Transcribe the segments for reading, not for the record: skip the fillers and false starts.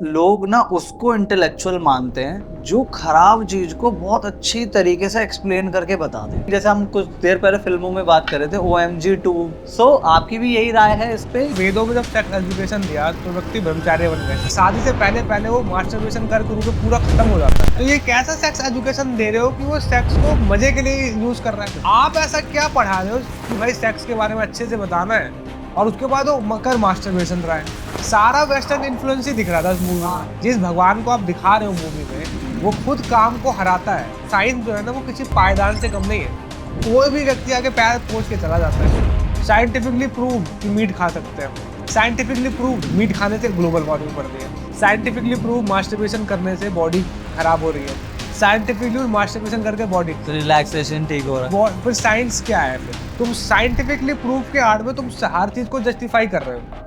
लोग ना उसको इंटेलेक्चुअल मानते हैं जो खराब चीज को बहुत अच्छी तरीके से एक्सप्लेन करके बता दे। जैसे हम कुछ देर पहले फिल्मों में बात कर रहे थे OMG 2। सो आपकी भी यही राय है इस पे? वेदों में जब सेक्स एजुकेशन दिया तो व्यक्ति ब्रह्मचार्य बन गए। शादी से पहले पहले वो मास्टरबेशन कर के पूरा खत्म हो जाता है। तो ये कैसा सेक्स एजुकेशन दे रहे हो कि वो सेक्स को मजे के लिए यूज कर रहा है? आप ऐसा क्या पढ़ा रहे हो कि भाई सेक्स के बारे में अच्छे से बताना है और उसके बाद वो मकर मास्टरबेशन रहा है? सारा वेस्टर्न इन्फ्लुएंस ही दिख रहा था उस मूवी में। जिस भगवान को आप दिखा रहे हो मूवी में, वो खुद काम को हराता है। साइंस जो है ना, वो किसी पायदान से कम नहीं है। कोई भी व्यक्ति आगे पैर पोंछ के चला जाता है। साइंटिफिकली प्रूव कि मीट खा सकते हैं। साइंटिफिकली प्रूव मीट खाने से ग्लोबल वार्मिंग बढ़ रही है। साइंटिफिकली प्रूव मास्टरबेशन करने से बॉडी खराब हो रही है। साइंटिफिकली मास्टरबेशन करके बॉडी रिलैक्सेशन ठीक हो रहा है। फिर साइंस क्या है? फिर तुम साइंटिफिकली प्रूव के आड़ में तुम हर चीज को जस्टिफाई कर रहे हो।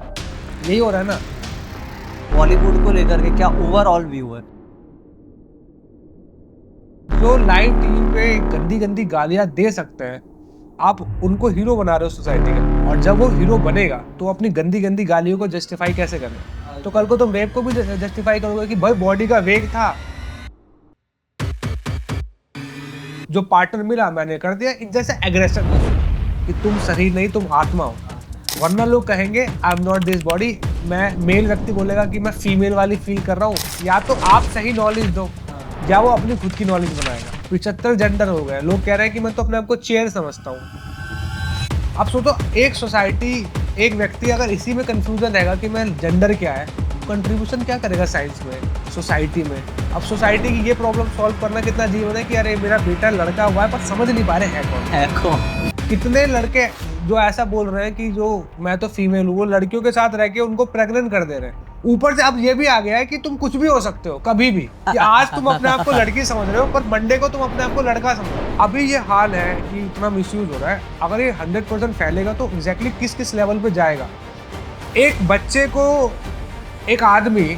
यही हो रहा है ना। बॉलीवुड को लेकर के क्या ओवरऑल व्यू है? जो लाइव टीवी पे गंदी गंदी गालियां दे सकते हैं, आप उनको हीरो बना रहे हो सोसाइटी का। और जब वो हीरो बनेगा तो अपनी गंदी गंदी गालियों को जस्टिफाई कैसे करें? तो कल को तुम रेप को भी जस्टिफाई करोगे कि भाई बॉडी का वेग था, जो पार्टनर मिला मैंने कर दिया। जैसे एग्रेशन कि तुम शरीर नहीं, तुम आत्मा हो। वरना लोग कहेंगे I am not this body. मैं मेल व्यक्ति बोलेगा कि मैं फीमेल वाली फील कर रहा हूँ। या तो आप सही नॉलेज दो या वो अपनी खुद की नॉलेज बनाएगा। 75 जेंडर हो गए। लोग कह रहे हैं कि मैं तो अपने आप को चेयर समझता हूँ। अब सोचो, एक सोसाइटी, एक व्यक्ति अगर इसी में कंफ्यूजन रहेगा कि मैं जेंडर क्या है, कंट्रीब्यूशन क्या करेगा साइंस में, सोसाइटी में? अब सोसाइटी की ये प्रॉब्लम सॉल्व करना कितना जीवन है कि अरे मेरा बेटा लड़का हुआ है पर समझ नहीं पा रहे है कौन। कितने लड़के जो ऐसा बोल रहे हैं कि जो मैं तो फीमेल हूँ, वो लड़कियों के साथ रह के उनको प्रेग्नेंट कर दे रहे हैं। ऊपर से अब ये भी आ गया है कि तुम कुछ भी हो सकते हो कभी भी। कि आज तुम अपने आप को लड़की समझ रहे हो पर मंडे को तुम अपने आप को लड़का समझो। अभी ये हाल है कि इतना मिसयूज हो रहा है। अगर ये 100% फैलेगा तो एग्जैक्टली किस किस लेवल पे जाएगा? एक बच्चे को एक आदमी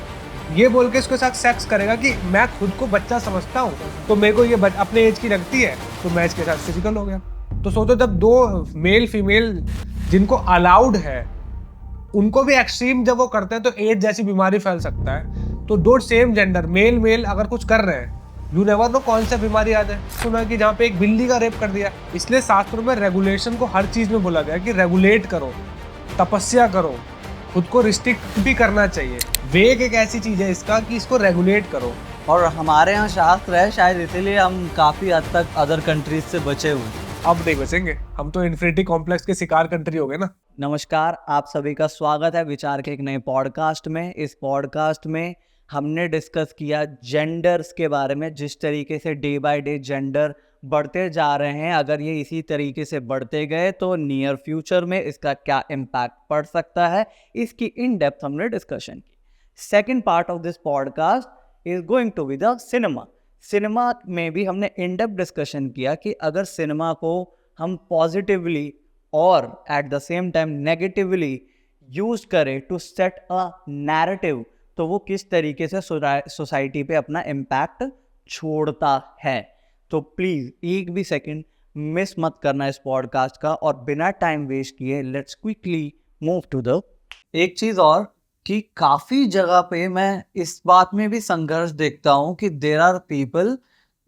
ये बोल के इसके साथ सेक्स करेगा कि मैं खुद को बच्चा समझता हूँ, तो मेरे को ये अपने एज की लगती है, तो मैं इसके साथ फिजिकल हो गया। तो सोचो, जब दो मेल फीमेल जिनको अलाउड है, उनको भी एक्सट्रीम जब वो करते हैं तो एड्स जैसी बीमारी फैल सकता है। तो दो सेम जेंडर मेल मेल अगर कुछ कर रहे हैं, यू नेवर नो कौन सा बीमारी आ जाए। सुना कि जहाँ पे एक बिल्ली का रेप कर दिया। इसलिए शास्त्रों में रेगुलेशन को हर चीज में बोला गया कि रेगुलेट करो, तपस्या करो, खुद को रिस्ट्रिक्ट भी करना चाहिए। वेग एक ऐसी चीज है इसका कि इसको रेगुलेट करो। और हमारे यहाँ शास्त्र है, शायद इसीलिए हम काफी हद तक अदर कंट्रीज से बचे हुए। अब नहीं बचेंगे, हम तो इन्फिनिटी कॉम्प्लेक्स के शिकार कंट्री हो गए ना। नमस्कार, आप सभी का स्वागत है विचार के एक नए पॉडकास्ट में। इस पॉडकास्ट में हमने डिस्कस किया जेंडर्स के बारे में। जिस तरीके से डे बाय डे जेंडर बढ़ते जा रहे हैं, अगर ये इसी तरीके से बढ़ते गए तो नियर फ्यूचर में इसका क्या इम्पैक्ट पड़ सकता है, इसकी इन डेप्थ हमने डिस्कशन की। Second part of this podcast is going to be the cinema. Cinema में भी हमने इन डेप्थ डिस्कशन किया कि अगर सिनेमा को हम पॉजिटिवली और at the same time negatively use करें टू सेट अ नैरेटिव, तो वो किस तरीके से सोसाइटी पे अपना इम्पैक्ट छोड़ता है। तो प्लीज एक भी सेकंड मिस मत करना इस पॉडकास्ट का, और बिना टाइम वेस्ट किए let's quickly move to the. एक चीज और कि काफी जगह पे मैं इस बात में भी संघर्ष देखता हूँ कि देयर आर पीपल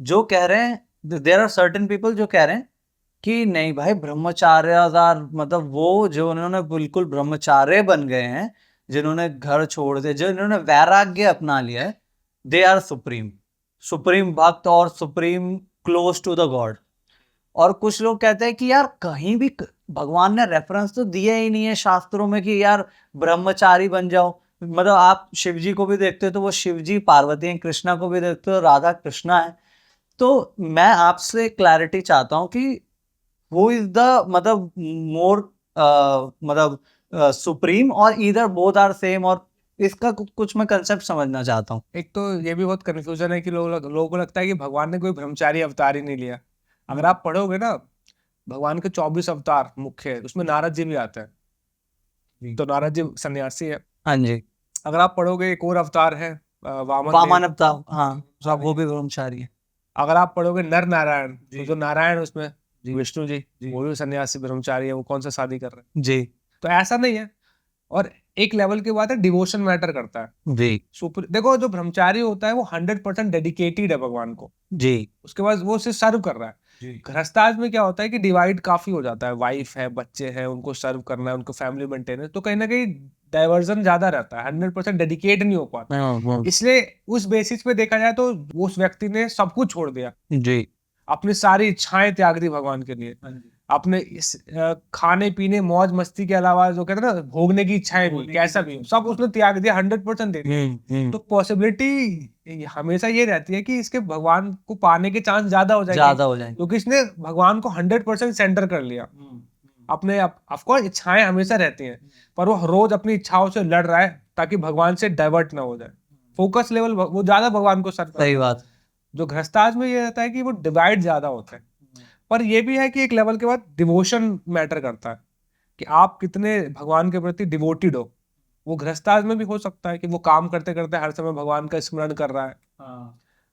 जो कह रहे हैं, देयर आर सर्टेन पीपल जो कह रहे हैं कि नहीं भाई, ब्रह्मचार्य मतलब वो जो उन्होंने बिल्कुल ब्रह्मचार्य बन गए हैं, जिन्होंने घर छोड़ दिया, जिन्होंने वैराग्य अपना लिया है, दे आर सुप्रीम भक्त और supreme close to the God. और कुछ लोग कहते हैं कि यार कहीं भी भगवान ने रेफरेंस तो दिया ही नहीं है शास्त्रों में कि यार ब्रह्मचारी बन जाओ। मतलब आप शिव जी को भी देखते हो तो वो शिव जी पार्वती हैं, कृष्णा को भी देखते हो राधा कृष्णा है। तो मैं आपसे क्लैरिटी चाहता हूँ कि who is the मतलब more मतलब सुप्रीम और ईदर बोथ आर सेम, और इसका कुछ मैं कंसेप्ट समझना चाहता हूँ। एक तो ये भी बहुत कंफ्यूजन है कि लोगों को लगता है कि भगवान ने कोई ब्रह्मचारी अवतार ही नहीं लिया। अगर आप पढ़ोगे ना, भगवान के 24 अवतार मुख्य है, उसमें नारद जी भी आते हैं। तो नारद जी सन्यासी है। हाँ जी। अगर आप पढ़ोगे एक और अवतार है वामन अवतार, हाँ वो भी ब्रह्मचारी है। अगर आप पढ़ोगे नर नारायण, तो जो नारायण उसमें विष्णु जी, वो भी सन्यासी ब्रह्मचारी है। वो कौन सा शादी कर रहे हैं जी। तो ऐसा नहीं है। और एक लेवल के बाद डिवोशन मैटर करता है। जी सुपर देखो, जो ब्रह्मचारी होता है वो 100% डेडिकेटेड है भगवान को, जी उसके बाद वो सिर्फ सर्व कर रहा है। जी गृहस्थाश्रम में क्या होता है कि डिवाइड काफी हो जाता है, वाइफ है, बच्चे हैं, उनको सर्व करना है, उनको फैमिली मेंटेनेंस, तो कहीं ना कहीं डाइवर्जन ज्यादा रहता है, 100% डेडिकेट नहीं हो पाता। इसलिए उस बेसिस पे देखा जाए तो उस व्यक्ति ने सब कुछ छोड़ दिया, जी अपनी सारी इच्छाएं त्याग दी भगवान के लिए, अपने इस खाने पीने मौज मस्ती के अलावा जो कहते हैं ना भोगने की इच्छाएं भी, कैसा भी सब उसने त्याग दिया, 100% दे दिया। तो पॉसिबिलिटी हमेशा ये रहती है कि इसके भगवान को पाने के चांस ज्यादा हो जाएंगे, ज्यादा हो जाएंगे। क्योंकि इसने भगवान को 100% सेंटर कर लिया। अपने ऑफकोर्स इच्छाएं हमेशा रहती हैं, पर वो रोज अपनी इच्छाओं से लड़ रहा है ताकि भगवान से डाइवर्ट ना हो जाए, फोकस लेवल वो ज्यादा भगवान को सर्व सही बात। जो गृहस्थाश्रम में ये रहता है कि वो डिवाइड ज्यादा होता है। पर ये भी है कि एक लेवल के बाद डिवोशन मैटर करता है कि आप कितने भगवान के प्रति डिवोटेड हो। वो गृहस्थाश्रम में भी हो सकता है कि वो काम करते करते हर समय भगवान का स्मरण कर रहा है।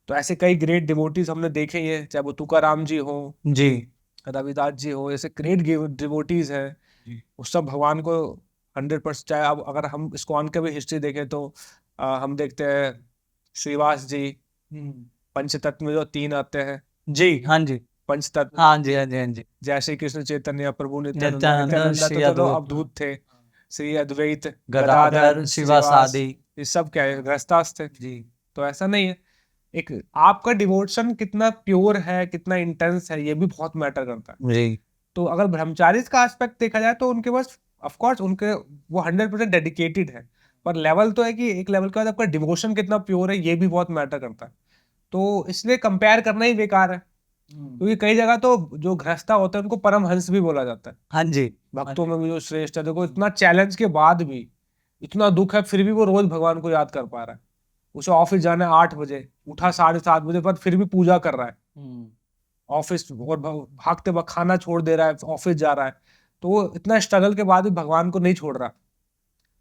तो ऐसे कई ग्रेट डिवोटीज हमने देखे ही है, चाहे वो तुकाराम जी हो, जी रविदास जी हो, ऐसे ग्रेट डिवोटीज हैं, वो सब भगवान को 100%। चाहे अब अगर हम इस्कॉन के भी हिस्ट्री देखें तो हम देखते हैं श्रीवास जी, पंचतत्व में जो 3 आते हैं, जी हाँ जी पंचतत्व, हाँ जी हाँ जी हाँ जी। जय श्री कृष्ण चैतन्य प्रभु नित्यानंद, नित्यानंद नित्यानंद श्री तो चलो अद्वैत अवधूत थे, श्री अद्वैत, गदाधर शिवासादि। ये सब क्या है, गृहस्थास थे। जी तो ऐसा नहीं है, एक आपका डिवोशन कितना प्योर है, कितना इंटेंस है, ये भी बहुत मैटर करता है। जी तो अगर ब्रह्मचारी का एस्पेक्ट देखा जाए तो उनके पास ऑफ कोर्स उनके वो 100% डेडिकेटेड है, पर लेवल तो है कि एक लेवल के बाद आपका डिवोशन कितना प्योर है, ये भी बहुत मैटर करता है। तो इसलिए कंपेयर करना ही बेकार है, क्योंकि कई जगह तो जो गृहस्था होते हैं उनको परमहंस भी बोला जाता है, हाँ जी भक्तों में भी जो श्रेष्ठ है। देखो इतना चैलेंज के बाद भी, इतना दुख है, फिर भी वो रोज भगवान को याद कर पा रहा है। उसे ऑफिस जाना है 8 बजे, उठा 7:30 बजे, पर फिर भी पूजा कर रहा है ऑफिस, और भागते वक्त खाना छोड़ दे रहा है, ऑफिस जा रहा है। तो वो इतना स्ट्रगल के बाद भी भगवान को नहीं छोड़ रहा।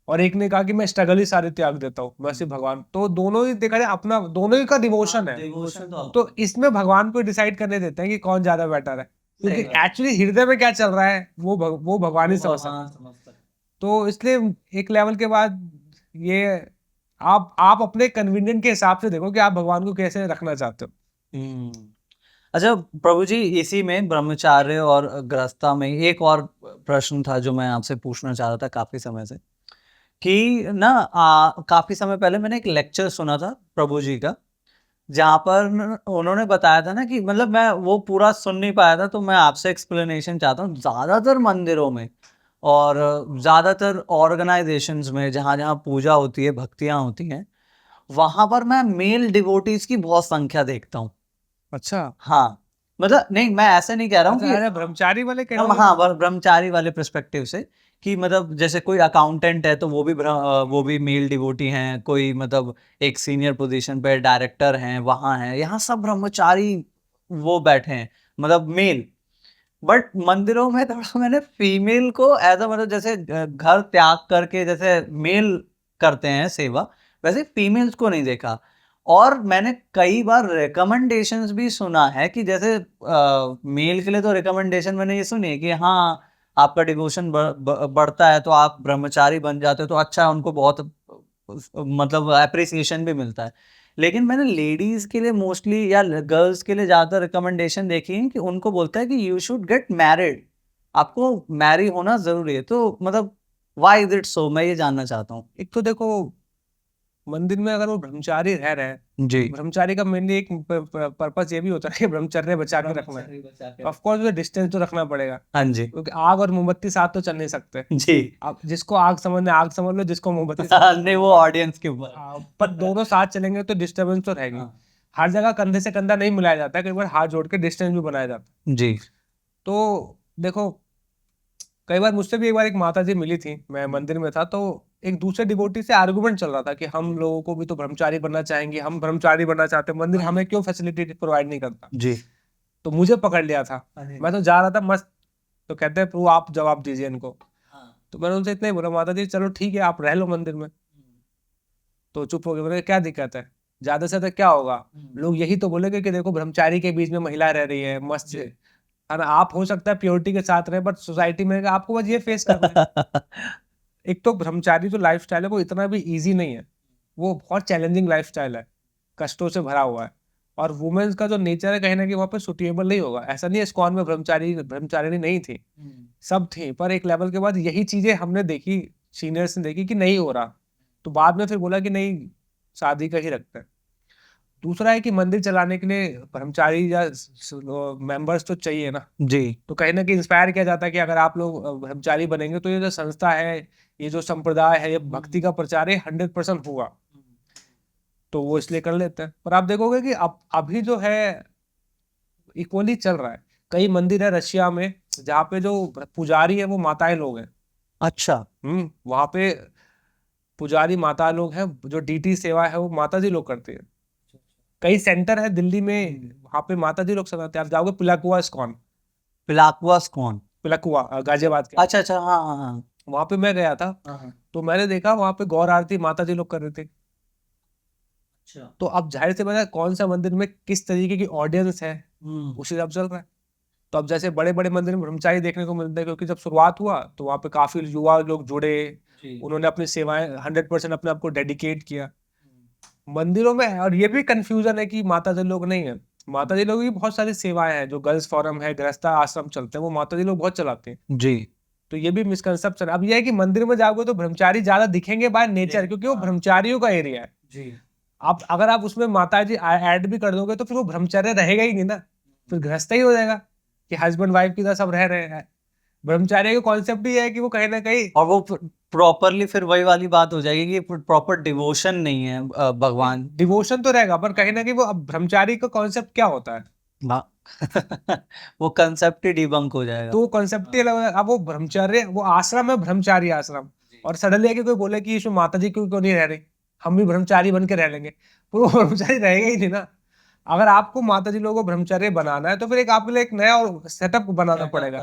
और एक ने कहा कि मैं स्ट्रगल ही सारे त्याग देता हूँ, मैं सिर्फ भगवान। तो दोनों ही देखा जाए अपना, दोनों ही का डिवोशन है। डिवोशन तो इसमें भगवान को डिसाइड करने देते हैं कि कौन ज्यादा बेटर है, क्योंकि एक्चुअली हृदय में क्या चल रहा है वो भगवान ही समझ सकता है। तो इसलिए एक लेवल के बाद ये आप अपने कन्वीनियंट के हिसाब से देखो कि आप भगवान को कैसे रखना चाहते हो। अच्छा प्रभु जी, इसी में ब्रह्मचार्य और गृहस्था में एक और प्रश्न था जो मैं आपसे पूछना चाह रहा था काफी समय से, कि ना काफी समय पहले मैंने एक लेक्चर सुना था प्रभु जी का, जहाँ पर उन्होंने बताया था ना कि मतलब मैं वो पूरा सुन नहीं पाया था, तो मैं आपसे एक्सप्लेनेशन चाहता हूँ। ज़्यादातर मंदिरों में और ज़्यादातर ऑर्गेनाइजेशंस में जहाँ जहाँ पूजा होती है, भक्तियाँ होती हैं, वहाँ पर मैं मेल डिवोटीज की बहुत संख्या देखता हूँ। अच्छा, हाँ, मतलब नहीं, मैं ऐसे नहीं कह रहा हूँ कि ब्रह्मचारी वाले हम, हाँ, ब्रह्मचारी वाले पर्सपेक्टिव से, कि मतलब जैसे कोई अकाउंटेंट है तो वो भी मेल डिवोटी हैं, कोई मतलब एक सीनियर पोजीशन पे डायरेक्टर हैं, वहाँ हैं, यहाँ सब ब्रह्मचारी वो बैठे हैं, मतलब मेल। बट मंदिरों में थोड़ा मैंने फीमेल को एज अ, मतलब जैसे घर त्याग करके जैसे मेल करते हैं सेवा, वैसे फीमेल्स को नहीं देखा। और मैंने कई बार रिकमेंडेशंस भी सुना है कि जैसे मेल के लिए तो रिकमेंडेशन मैंने ये सुनी है कि हाँ, आपका डिवोशन बढ़ता है तो आप ब्रह्मचारी बन जाते हो, तो अच्छा, उनको बहुत मतलब अप्रिसिएशन भी मिलता है। लेकिन मैंने लेडीज के लिए मोस्टली या गर्ल्स के लिए ज़्यादा रिकमेंडेशन देखी है कि उनको बोलता है कि यू शुड गेट मैरिड, आपको मैरी होना ज़रूरी है। तो मतलब व्हाई इज इट सो, मैं ये जानना चाहता हूँ। एक तो देखो, मंदिर में अगर वो ब्रह्मचारी रह रहे हैं, जी ब्रह्मचारी का मेनली एक पर्पस ये भी होता है कि ब्रह्मचर्य बचा के रखना है। ऑफ कोर्स वो डिस्टेंस तो रखना पड़ेगा, हाँ जी क्योंकि आग और मोमबत्ती साथ तो चल नहीं सकते। जी। आप जिसको आग समझना आग समझ लो, जिसको मोमबत्ती नहीं, वो ऑडियंस के ऊपर। पर दोनों साथ चलेंगे तो डिस्टर्बेंस तो रहेगी। हर जगह कंधे से कंधा नहीं मिलाया जाता है, कई बार हाथ जोड़ के डिस्टेंस भी बनाया जाता है। जी तो देखो, कई बार मुझसे भी एक बार एक माता जी मिली थी, मैं मंदिर में था, तो एक दूसरे डिवोटी से आर्गुमेंट चल रहा था कि हम लोगों को भी तो ब्रह्मचारी बनना चाहेंगे, हम ब्रह्मचारी बनना चाहते हैं, मंदिर हमें क्यों फैसिलिटी प्रोवाइड नहीं करता। जी तो मुझे पकड़ लिया था, मैं तो जा रहा था मस्त, तो कहते हैं प्रभु आप जवाब दीजिए इनको। तो मैंने उनसे इतना ही बोला, माता जी चलो ठीक है, आप रह लो मंदिर में। तो चुप हो गए, बोले क्या दिक्कत है, ज्यादा से ज्यादा क्या होगा, लोग यही तो बोलेंगे कि देखो ब्रह्मचारी के बीच में महिला रह रही है, मस्त है ना। आप हो सकता है प्योरिटी के साथ रहे, बट सोसाइटी में आपको बस ये फेस करना है। एक तो ब्रह्मचारी जो लाइफस्टाइल है वो इतना भी इजी नहीं है, वो बहुत चैलेंजिंग लाइफस्टाइल है, कष्टों से भरा हुआ है। और वुमेन्स का जो नेचर है कहीं ना कहीं वहाँ पे सुटेबल नहीं होगा। ऐसा नहीं है इस्कॉन में ब्रह्मचारिणी नहीं थी, सब थी, पर एक लेवल के बाद यही चीजें हमने देखी, सीनियर्स ने देखी कि नहीं हो रहा, तो बाद में फिर बोला कि नहीं, शादी का ही रखते हैं। दूसरा है कि मंदिर चलाने के लिए ब्रह्मचारी या मेंबर्स तो चाहिए ना, जी। तो कहीं ना कहीं इंस्पायर किया जाता है कि अगर आप लोग ब्रह्मचारी बनेंगे तो ये जो संस्था है, ये जो संप्रदाय है, ये भक्ति का प्रचार है 100% होगा, तो वो इसलिए कर लेते हैं। पर आप देखोगे कि अब अभी जो है इक्वली चल रहा है। कई मंदिर है रशिया में जहाँ पे जो पुजारी है वो माताएं लोग हैं। अच्छा। वहां पे पुजारी माता लोग हैं, जो डीटी सेवा है वो माता जी लोग करते हैं। कई सेंटर है दिल्ली में, वहां पे माता जी लोग चलाते हैं। आप जाओगे पिलाकुआ इस्कॉन, पिलाकुआस कौन? पिलाकुआ गाजियाबाद के, अच्छा अच्छा, हाँ हाँ हाँ। वहां पे मैं गया था, तो मैंने देखा वहां पे गौर आरती माता जी लोग कर रहे थे। अच्छा। तो अब जाहिर से बात है कौन सा मंदिर में किस तरीके की ऑडियंस है उसी हिसाब से चल रहा है। तो अब जैसे बड़े बड़े मंदिर में ब्रह्मचारी देखने को मिलते हैं, क्योंकि जब शुरुआत हुआ तो वहाँ पे काफी युवा लोग जुड़े, उन्होंने अपनी सेवाएं 100% अपने आप को डेडिकेट किया मंदिरों में। और ये भी कंफ्यूजन है कि माता जी लोग नहीं है, माता जी लोग की बहुत सारी सेवाएं हैं, जो गर्ल्स फोरम है, गृहस्था आश्रम चलते हैं, वो माता जी लोग बहुत चलाते हैं। जी। तो ये भी मिसकंसेप्शन। अब ये है कि मंदिर में जाओगे तो ब्रह्मचारी ज्यादा दिखेंगे बाय नेचर, क्योंकि वो ब्रह्मचारियों का एरिया है। जी। आप अगर आप उसमें माता जी ऐड भी कर दोगे तो फिर वो ब्रह्मचर्य रहेगा ही नहीं ना, फिर गृहस्थ ही हो जाएगा कि हस्बैंड वाइफ की तरह सब रह रहे हैं। ब्रह्मचार्य का कॉन्सेप्ट ही है कि वो कहीं ना कहीं, और वो प्रॉपरली फिर वही वाली बात हो जाएगी कि प्रॉपर डिवोशन नहीं है भगवान। डिवोशन तो रहेगा पर कहीं ना कहीं वो, अब ब्रह्मचारी का कॉन्सेप्ट क्या होता है, हाँ। वो कंसेप्ट ही डिबंक हो जाएगा। तो कॉन्सेप्ट ही अलग है। अब वो ब्रह्मचर्य, वो आश्रम है ब्रह्मचारी आश्रम, और सडनली आके कोई बोले कि इसमें माता जी क्यों क्यों नहीं रह रही, हम भी ब्रह्मचारी बन के रह लेंगे, तो वो ब्रह्मचारी रहेगा ही नहीं ना। अगर आपको माता जी लोगों को ब्रह्मचर्य बनाना है तो फिर एक आपके लिए एक नया और सेटअप बनाना पड़ेगा।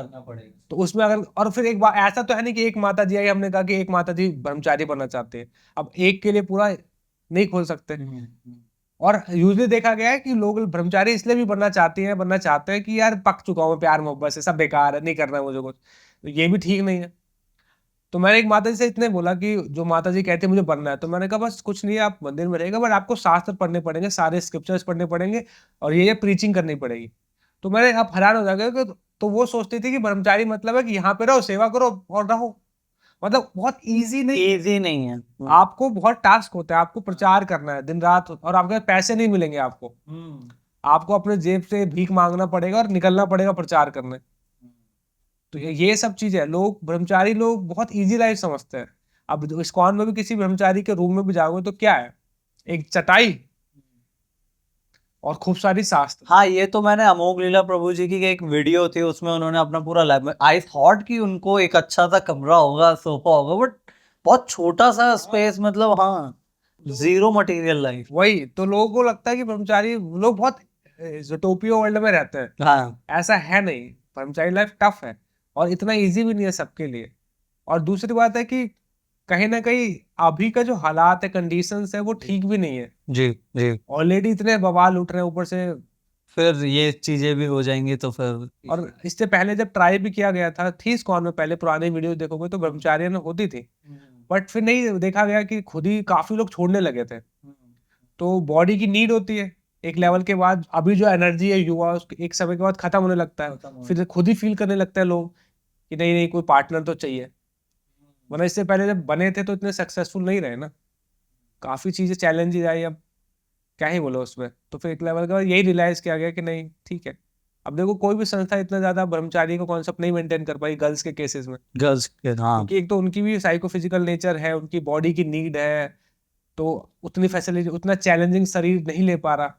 तो उसमें अगर, और फिर एक बार ऐसा तो है नहीं कि एक माता जी आई, हमने कहा कि एक माता जी ब्रह्मचारी बनना चाहते हैं, अब एक के लिए पूरा नहीं खोल सकते। और यूजली देखा गया है कि लोग ब्रह्मचारी इसलिए भी बनना चाहते हैं कि यार पक चुका हूँ प्यार मोहब्बत से, सब बेकार है, नहीं करना है मुझे कुछ, तो ये भी ठीक नहीं है। तो मैंने एक माता जी से इतने बोला कि जो माता जी कहते हैं मुझे बनना है, तो मैंने कहा बस कुछ नहीं है, आप मंदिर में रहेगा, बट आपको शास्त्र पढ़ने पड़ेंगे, सारे स्क्रिप्चर्स पढ़ने पड़ेंगे, और ये प्रीचिंग करनी पड़ेगी। तो मैंने आप हैरान हो जाएगा कि, तो वो सोचती थी कि ब्रह्मचारी मतलब है कि यहाँ पे रहो, सेवा करो और रहो। मतलब बहुत इजी नहीं, इजी नहीं है। आपको बहुत टास्क होता है, आपको प्रचार करना है दिन रात, और आपके पैसे नहीं मिलेंगे आपको, आपको अपने जेब से भीख मांगना पड़ेगा और निकलना पड़ेगा प्रचार करने। तो ये सब चीजें है, लोग ब्रह्मचारी लोग बहुत इजी लाइफ समझते हैं। अब इस्कॉन में भी किसी ब्रह्मचारी के रूम में भी जाओगे तो क्या है, एक चटाई और खूब सारी शास्त्र। हाँ, ये तो मैंने अमोघ लीला प्रभु जी की एक वीडियो थी, उसमें उन्होंने अपना पूरा लैब, आई थॉट कि उनको एक अच्छा सा कमरा होगा, सोफा होगा, बट बहुत छोटा सा स्पेस, मतलब हाँ, जीरो मटेरियल लाइफ। वही तो लोगों को लगता है कि ब्रह्मचारी लोग बहुत यूटोपिया वर्ल्ड में रहते हैं, हाँ। ऐसा है नहीं। ब्रह्मचारी लाइफ टफ है और इतना इजी भी नहीं है सबके लिए। और दूसरी बात है कि कहीं ना कहीं अभी का जो हालात है, कंडीशंस है, वो ठीक भी नहीं है। जी जी। ऑलरेडी इतने बवाल उठ रहे हैं ऊपर से, फिर ये चीजें भी हो जाएंगी तो फिर। और इससे पहले जब ट्राई भी किया गया था, थी इस्कॉन में पहले पुराने वीडियो देखोगे तो ब्रह्मचारी में होती थी, बट फिर नहीं, देखा गया कि खुद ही काफी लोग छोड़ने लगे थे। तो बॉडी की नीड होती है एक लेवल के बाद, अभी जो एनर्जी है युवा, एक समय के बाद खत्म होने लगता है, फिर खुद ही फील करने लगता है लोग कि नहीं नहीं, कोई पार्टनर तो चाहिए। वरना इससे पहले जब बने थे तो इतने सक्सेसफुल नहीं रहे ना, काफी चीजें चैलेंजेस आई, अब क्या ही बोलो उसमें। तो फिर एक लेवल के बाद यही रियलाइज किया गया कि नहीं ठीक है। अब देखो कोई भी संस्था इतना ज्यादा ब्रह्मचारी का कॉन्सेप्ट नहीं मेंटेन कर पाई गर्ल्स के केसेस में, गर्ल्स के, हाँ। क्योंकि एक तो उनकी भी साइकोफिजिकल नेचर है, उनकी बॉडी की नीड है, तो उतनी फैसिलिटी, उतना चैलेंजिंग शरीर नहीं ले पा रहा।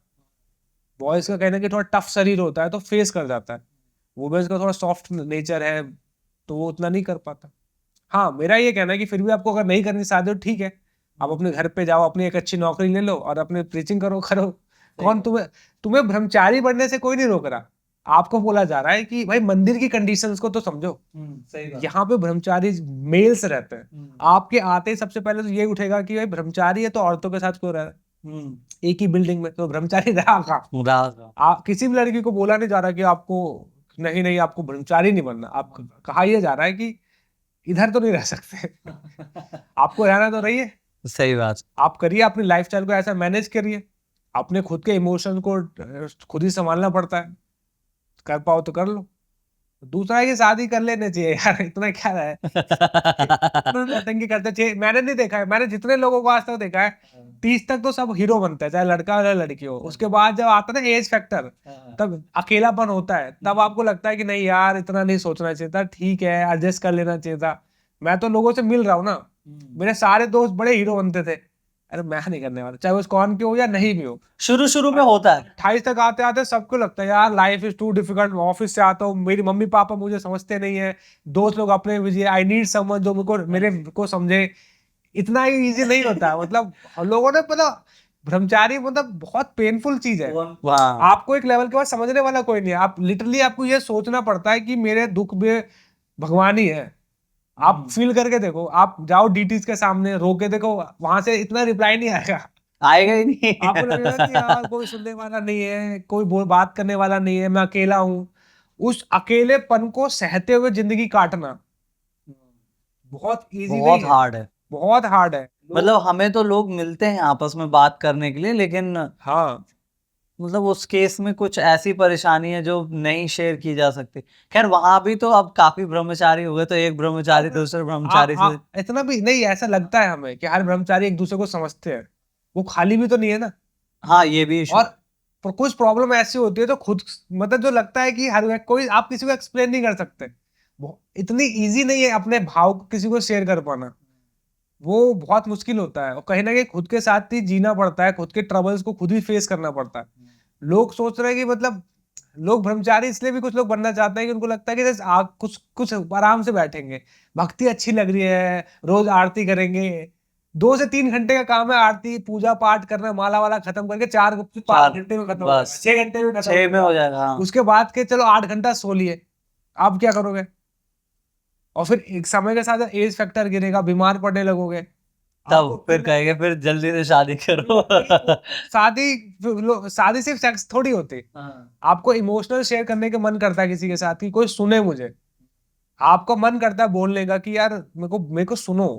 बॉयज का कहना है कि थोड़ा टफ शरीर होता है तो फेस कर जाता है, वुमेन्स का थोड़ा सॉफ्ट नेचर है तो वो उतना नहीं कर पाता। हाँ, मेरा ये कहना है कि फिर भी आपको अगर नहीं करनी शादी तो ठीक है, आप अपने घर पे जाओ, अपनी एक अच्छी नौकरी ले लो और अपने प्रीचिंग करो। कौन तुम्हें तुम्हें ब्रह्मचारी बनने से कोई नहीं रोक रहा। आपको बोला जा रहा है कि भाई मंदिर की कंडीशंस को तो समझो। यहाँ पे ब्रह्मचारी मेल्स रहते हैं, आपके आते ही सबसे पहले तो ये उठेगा कि भाई ब्रह्मचारी है तो औरतों के साथ क्यों रह रहा है एक ही बिल्डिंग में, तो ब्रह्मचारी रहा कहाँ? किसी भी लड़की को बोला नहीं जा रहा कि आपको नहीं नहीं आपको ब्रह्मचारी नहीं बनना, आप कहा यह जा रहा है कि इधर तो नहीं रह सकते। आपको रहना तो रहिए, सही बात। आप करिए, अपनी लाइफस्टाइल को ऐसा मैनेज करिए, अपने खुद के इमोशन को खुद ही संभालना पड़ता है, कर पाओ तो कर लो। दूसरा है कि शादी कर लेने चाहिए यार, इतना क्या है। नौटंकी करते चाहिए, मैंने नहीं देखा है, मैंने जितने लोगों को आज तक देखा है 30 तक तो सब हीरो बनते हैं, चाहे लड़का हो या लड़की हो। उसके बाद जब आता है ना एज फैक्टर, तब अकेलापन होता है, तब आपको लगता है कि नहीं यार इतना नहीं सोचना चाहिए था, ठीक है एडजस्ट कर लेना चाहिए था। मैं तो लोगों से मिल रहा हूँ ना, मेरे सारे दोस्त बड़े हीरो बनते थे, अरे मैं नहीं करने वाला, चाहे वो कौन के हो या नहीं भी हो। शुरू शुरू में होता है। 28 तक आते आते सबको लगता है यार life is too difficult, office से आता हूँ मेरी मम्मी पापा मुझे समझते नहीं है, दोस्त लोग अपने बिजी, आई नीड समवन जो मेरे को समझे। इतना ही इजी नहीं होता, मतलब हम लोगों ने पता, ब्रह्मचारी मतलब बहुत पेनफुल चीज है। वाह। आपको एक लेवल के बाद समझने वाला कोई नहीं है, आप लिटरली आपको ये सोचना पड़ता है कि मेरे दुख में भगवान ही है। आप फील करके देखो, आप जाओ डीटीज के सामने रो के देखो, वहां से इतना रिप्लाई नहीं आएगा। आएगा ही नहीं। आपको लगेगा कि यार कोई सुनने वाला नहीं है, कोई बात करने वाला नहीं है, मैं अकेला हूं। उस अकेलेपन को सहते हुए जिंदगी काटना बहुत इजी बहुत नहीं है, हार्ड है। बहुत हार्ड है। मतलब हमें तो लोग मिलते हैं आपस में बात करने के लिए, लेकिन हाँ, मतलब उस केस में कुछ ऐसी परेशानी है जो नहीं शेयर की जा सकती। खैर वहां भी तो अब काफी ब्रह्मचारी हो गए, तो एक ब्रह्मचारी दूसरे ब्रह्मचारी से इतना भी नहीं, ऐसा लगता है हमें कि हर ब्रह्मचारी एक दूसरे को समझते हैं, वो खाली भी तो नहीं है ना। हाँ ये भी इशू। और कुछ प्रॉब्लम ऐसी होती है तो खुद, मतलब जो लगता है कि हर कोई, आप किसी को एक्सप्लेन नहीं कर सकते, इतनी इजी नहीं है अपने भाव को किसी को शेयर कर पाना, वो बहुत मुश्किल होता है। और कहीं ना कहीं खुद के साथ ही जीना पड़ता है, खुद के ट्रबल्स को खुद ही फेस करना पड़ता है। लोग सोच रहे हैं कि मतलब, लोग ब्रह्मचारी इसलिए भी कुछ लोग बनना चाहते हैं कि उनको लगता है कि जैसे कुछ कुछ आराम से बैठेंगे, भक्ति अच्छी लग रही है, रोज आरती करेंगे, 2 से 3 घंटे का काम है आरती पूजा पाठ करना, माला वाला खत्म करके 4 5 घंटे में खत्म हो जाएगा, बस 6 घंटे में खत्म हो 6 में हो जाएगा। जाएगा। हाँ। उसके बाद के चलो 8 घंटा सो लिए, आप क्या करोगे? और फिर एक समय के साथ एज फैक्टर गिरेगा, बीमार पड़ने लगोगे। तब फिर कहेंगे फिर जल्दी से शादी करो। शादी सिर्फ सेक्स थोड़ी होती, आपको इमोशनल शेयर करने का मन करता है किसी के साथ कि कोई सुने मुझे, आपको मन करता है बोलने का कि यार मेरे को सुनो।